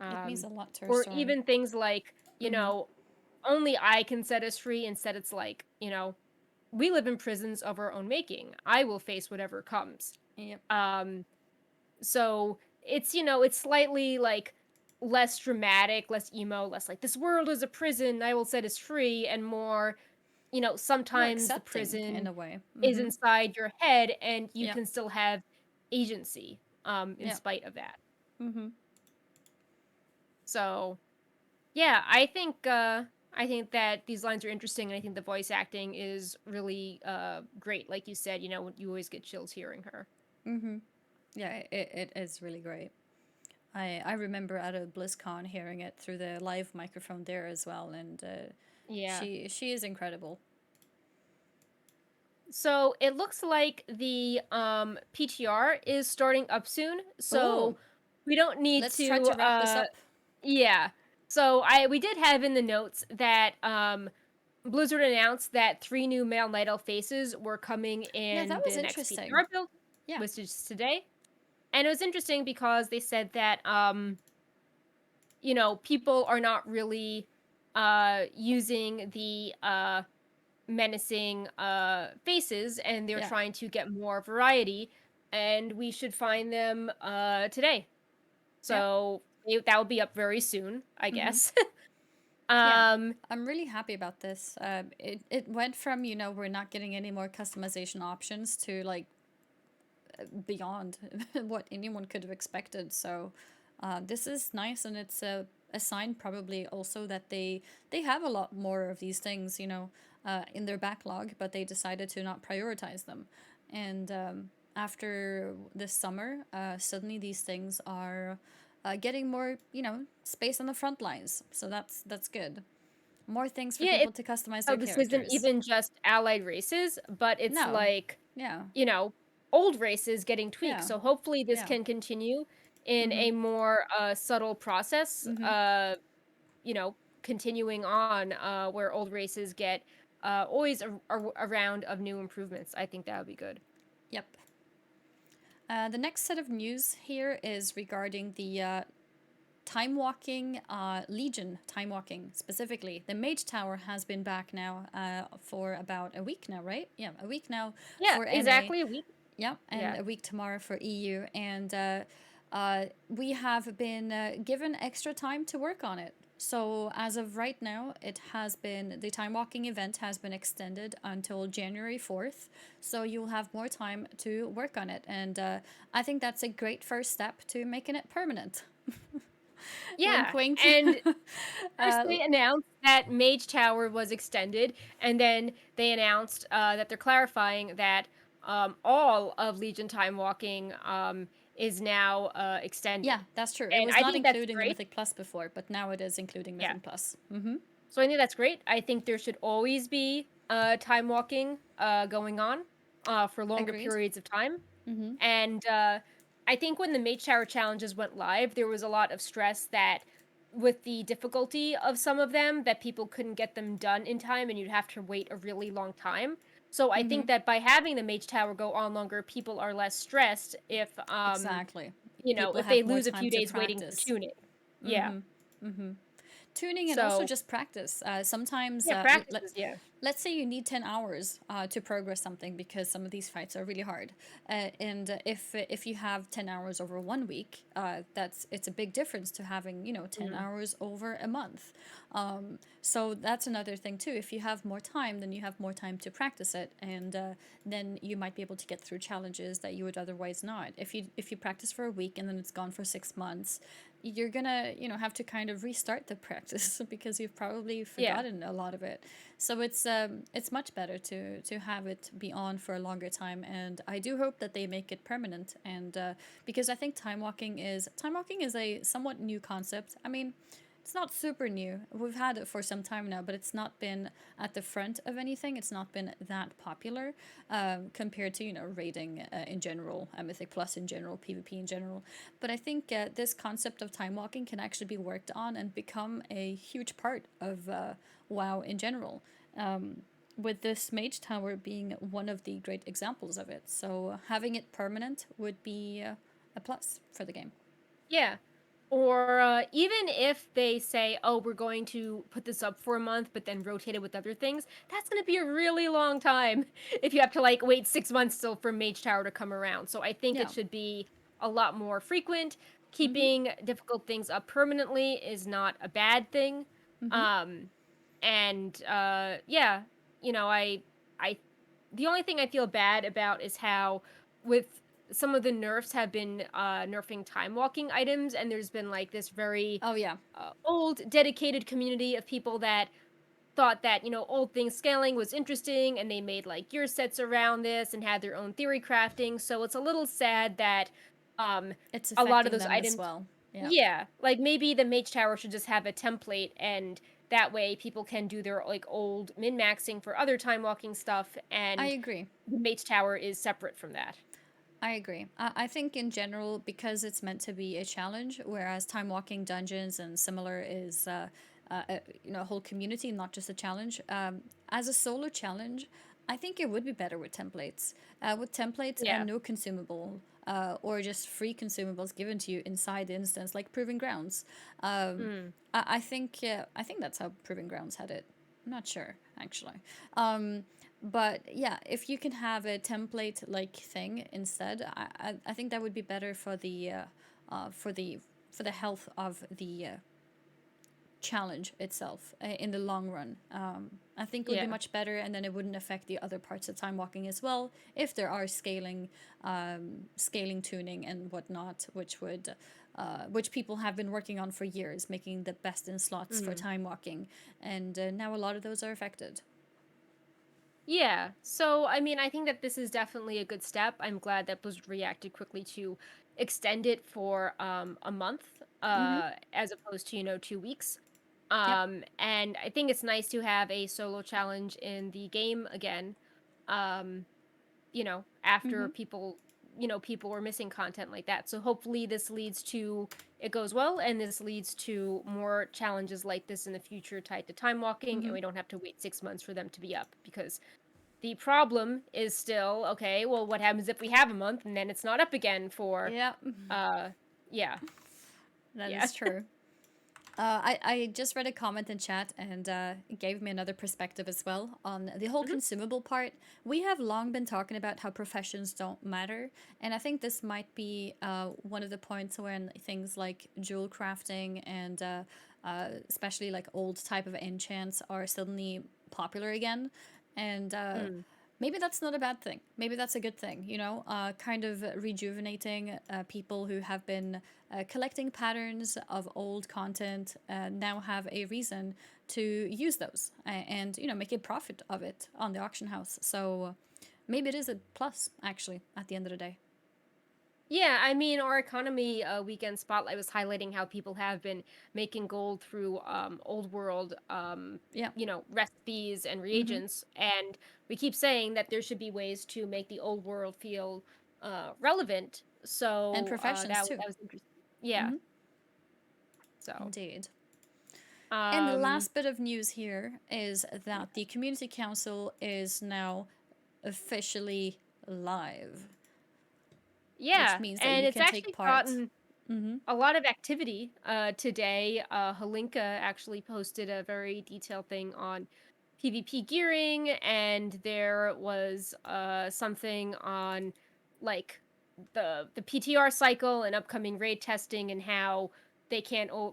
It means a lot to her Or story. even things like, Mm-hmm. only I can set us free. Instead, it's like, we live in prisons of our own making. I will face whatever comes. Yep. So it's slightly like less dramatic, less emo, less like this world is a prison, I will set us free, and more, More sometimes the accepting in prison a way. is Mm-hmm. inside your head and you Yep. can still have agency in Yep. spite of that. Mm-hmm. So, yeah, I think that these lines are interesting, and I think the voice acting is really great. Like you said, you always get chills hearing her. Mm-hmm. Yeah, it is really great. I remember at a BlizzCon hearing it through the live microphone there as well, and Yeah. she is incredible. So it looks like the PTR is starting up soon. Oh, So we don't need let's try to to wrap this up. yeah. So we did have in the notes that Blizzard announced that 3 new male Night Elf faces were coming Yeah, that in was the next interesting. PTR build, Yeah, which is today. And it was interesting because they said that people are not really using the menacing faces, and they're yeah, trying to get more variety, and we should find them today. yeah. So that will be up very soon, I Mm-hmm. guess. Yeah, um I'm really happy about this. It went from, we're not getting any more customization options to like beyond what anyone could have expected. So this is nice, and it's a sign probably also that they have a lot more of these things, in their backlog, but they decided to not prioritize them. And after this summer, suddenly these things are getting more, space on the front lines. So that's good. More things for yeah, people to customize their this isn't characters. even just allied races, but it's No. like, Yeah. you know, old races getting tweaked. Yeah. So hopefully this Yeah. can continue in Mm-hmm. a more subtle process, Mm-hmm. you know, continuing on where old races get always a round of new improvements. I think that would be good. Yep. The next set of news here is regarding the time walking Legion time walking specifically. The Mage Tower has been back now for about a week now, right? Yeah, a week now Yeah, for NA. exactly a week. Yeah, and Yeah. a week tomorrow for EU. And we have been given extra time to work on it. So as of right now, the time walking event has been extended until January 4th. So you'll have more time to work on it. And I think that's a great first step to making it permanent. Wink, Yeah, wink. and first uh, they announced that Mage Tower was extended, and then they announced that they're clarifying that all of Legion Time Walking is now yeah, extended. that's true. It And was I not think that's including the great. Mythic Plus before, but now it is including Yeah. Mythic Plus. Mm-hmm. So I think that's great. I think there should always be time walking going on for longer Agreed. periods of time. Mm-hmm. And I think when the Mage Tower challenges went live, there was a lot of stress that with the difficulty of some of them, that people couldn't get them done in time and you'd have to wait a really long time. So I Mm-hmm. think that by having the Mage Tower go on longer, people are less stressed if Exactly. People if they have more lose a time few to days waiting for practice. tuning. Yeah. Mm-hmm. Mm-hmm. Tuning and also So just practice. Sometimes, yeah, practices, yeah. let's say you need 10 hours to progress something because some of these fights are really hard. And if you have 10 hours over 1 week, it's a big difference to having, 10 hours over a month. So that's another thing too. If you have more time, then you have more time to practice it, and then you might be able to get through challenges that you would otherwise not. If you practice for a week and then it's gone for 6 months, you're gonna have to kind of restart the practice because you've probably Yeah. forgotten a lot of it. So it's much better to have it be on for a longer time, and I do hope that they make it permanent. And because I think time walking is a somewhat new concept. I mean, it's not super new. We've had it for some time now, but it's not been at the front of anything. It's not been that popular compared to raiding in general, Mythic Plus in general, PvP in general. But I think this concept of time walking can actually be worked on and become a huge part of WoW in general. with this mage tower being one of the great examples of it. So having it permanent would be a plus for the game. Yeah. Or even if they say, oh, we're going to put this up for a month, but then rotate it with other things, that's going to be a really long time if you have to like wait 6 months still for Mage Tower to come around. So I think Yeah. it should be a lot more frequent. Mm-hmm. Keeping difficult things up permanently is not a bad thing. Mm-hmm. Um, and yeah, you know, I, the only thing I feel bad about is how with some of the nerfs have been nerfing time walking items, and there's been like this very Oh yeah. old dedicated community of people that thought that, you know, old thing scaling was interesting, and they made like gear sets around this and had their own theory crafting. So it's a little sad that um It's a lot of affecting those them as items, well. Yeah. yeah, like maybe the Mage Tower should just have a template, and that way people can do their like old min maxing for other time walking stuff, I and agree. the Mage Tower is separate from that. I agree. I think in general, because it's meant to be a challenge, whereas time walking dungeons and similar is, a whole community, not just a challenge. As a solo challenge, I think it would be better with templates Yeah. and no consumable, or just free consumables given to you inside the instance, like Proving Grounds. Mm. I think that's how Proving Grounds had it. I'm not sure actually. Um, but yeah, if you can have a template like thing instead, I think that would be better for the for the health of the challenge itself in the long run. I think it would be Yeah. much better, and then it wouldn't affect the other parts of time walking as well if there are scaling tuning and whatnot, which people have been working on for years, making the best in slots for Mm. time walking, and now a lot of those are affected. Yeah. So, I mean, I think that this is definitely a good step. I'm glad that Blizzard reacted quickly to extend it for a month Mm-hmm. as opposed to, 2 weeks. Yep. And I think it's nice to have a solo challenge in the game again. Um, Mm-hmm. after people were missing content like that. So hopefully this leads to it goes well, and this leads to more challenges like this in the future tied to time walking, and Mm-hmm. we don't have to wait 6 months for them to be up, because the problem is still, okay, well, what happens if we have a month and then it's not up again for Yep. uh yeah. That Yeah. is true. I just read a comment in chat, and it gave me another perspective as well on the whole Mhm. consumable part. We have long been talking about how professions don't matter, and I think this might be one of the points when things like jewel crafting and especially like old type of enchants are suddenly popular again. And Mm. maybe that's not a bad thing. Maybe that's a good thing, kind of rejuvenating people who have been collecting patterns of old content, now have a reason to use those and, make a profit of it on the auction house. So maybe it is a plus, actually, at the end of the day. Yeah, I mean, our economy weekend spotlight was highlighting how people have been making gold through old world Yeah. recipes and Mm-hmm. reagents, and we keep saying that there should be ways to make the old world feel relevant. And So professions, too. that was interesting. Yeah. Mm-hmm. So Indeed. And the um last bit of news here is that the Community Council is now officially live, which yeah, means that and you it's can take actually part. gotten Mm-hmm. a lot of activity today. Halinka actually posted a very detailed thing on PvP gearing, and there was something on like the PTR cycle and upcoming raid testing, and how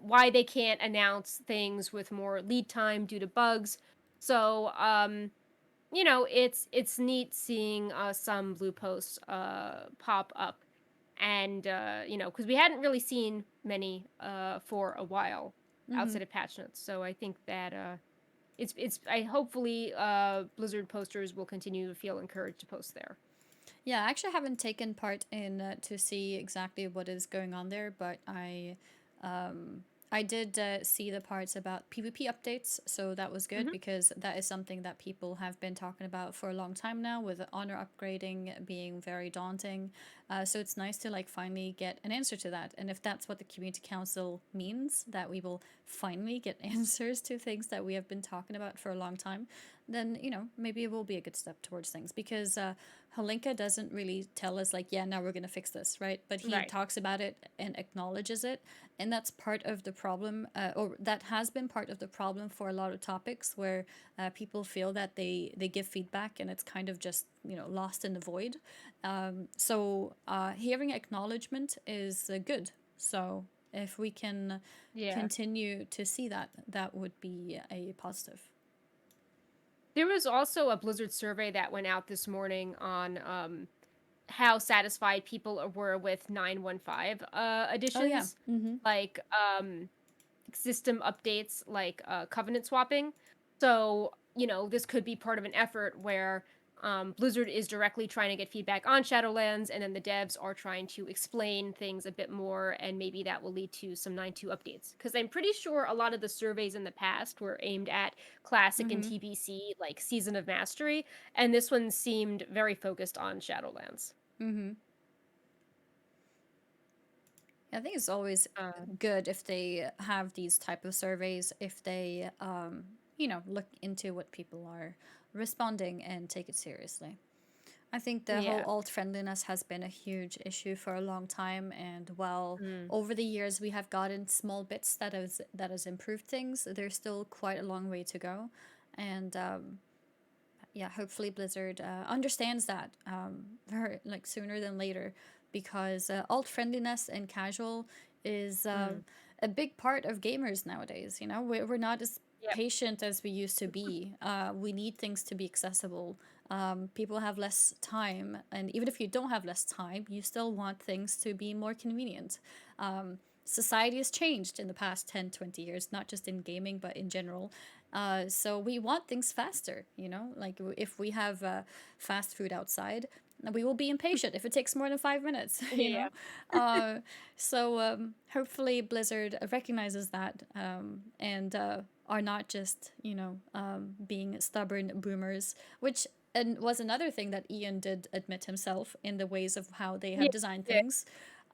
why they can't announce things with more lead time due to bugs. So it's neat seeing some blue posts pop up, and because we hadn't really seen many for a while Mm-hmm. outside of patch notes. So I think that it's I hopefully Blizzard posters will continue to feel encouraged to post there. Yeah, I actually haven't taken part in to see exactly what is going on there, but I did see the parts about PvP updates, so that was good Hmm. because that is something that people have been talking about for a long time now, with honor upgrading being very daunting. So it's nice to like finally get an answer to that. And if that's what the community council means, that we will finally get answers to things that we have been talking about for a long time, then maybe it will be a good step towards things. Because Holinka doesn't really tell us like, yeah, now we're gonna fix this, right? But he Right. talks about it and acknowledges it, and that's part of the problem, or that has been part of the problem for a lot of topics where people feel that they give feedback and it's kind of just lost in the void. So hearing acknowledgement is good. So if we can Yeah. continue to see that, that would be a positive. There was also a Blizzard survey that went out this morning on how satisfied people were with 915 Oh yeah. additions, Mm-hmm. like system updates, like covenant swapping. So, this could be part of an effort where Blizzard is directly trying to get feedback on Shadowlands, and then the devs are trying to explain things a bit more, and maybe that will lead to some 9.2 updates. Because I'm pretty sure a lot of the surveys in the past were aimed at Classic and Mm-hmm. TBC, like Season of Mastery, and this one seemed very focused on Shadowlands. Mm-hmm. I think it's always Uh, good if they have these type of surveys, if they look into what people are responding and take it seriously. I think the whole yeah. alt friendliness has been a huge issue for a long time, and while Mm. over the years we have gotten small bits that has improved things, there's still quite a long way to go, and yeah, hopefully Blizzard understands that very like sooner than later, because alt friendliness and casual is Mm. a big part of gamers nowadays. We're not as Yep. patient as we used to be. We need things to be accessible. People have less time, and even if you don't have less time, you still want things to be more convenient. Society has changed in the past 10, 20 years, not just in gaming, but in general. So we want things faster, like if we have fast food outside, we will be impatient if it takes more than 5 minutes, Yeah. So hopefully Blizzard recognizes that, and are not just, being stubborn boomers, which and was another thing that Ian did admit himself in the ways of how they have Yeah. designed things.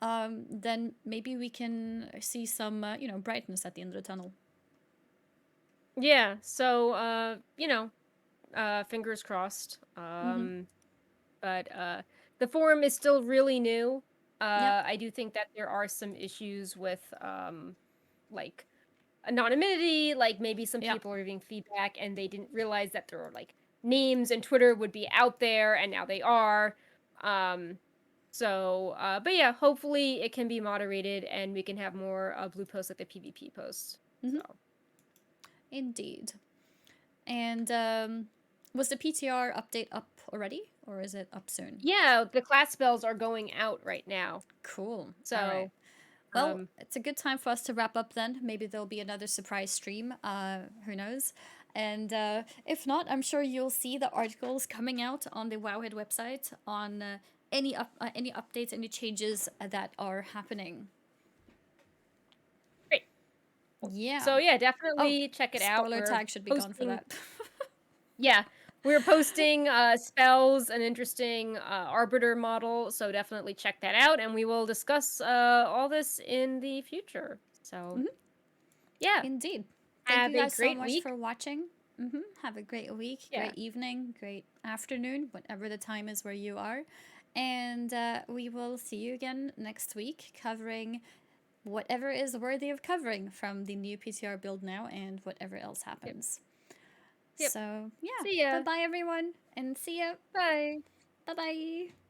Then maybe we can see some, brightness at the end of the tunnel. Yeah. So, fingers crossed. Mm-hmm. But the forum is still really new. Yep. I do think that there are some issues with like anonymity, like maybe some Yep. people are giving feedback and they didn't realize that there are like names and Twitter would be out there and now they are. Um but yeah, hopefully it can be moderated and we can have more blue posts like the PvP posts. Mm-hmm. So Indeed. And was the PTR update up already, or is it up soon? yeah, the class spells are going out right now. Cool. So All right. Well, it's a good time for us to wrap up then. Maybe there'll be another surprise stream. Who knows? And if not, I'm sure you'll see the articles coming out on the Wowhead website on any updates, any changes that are happening. great. Yeah. So yeah, Oh, definitely check it out. spoiler We're tag should be gone for posting that. Yeah, we're posting spells, an interesting arbiter model, so definitely check that out, and we will discuss all this in the future. So, yeah, Indeed. Thank have you a guys so great much week. for watching. Have a great week, Yeah. great evening, great afternoon, whatever the time is where you are. And we will see you again next week, covering whatever is worthy of covering from the new PTR build now and whatever else happens. Yep. So, yeah. See ya. Bye bye, everyone. And see ya. Bye. Bye bye.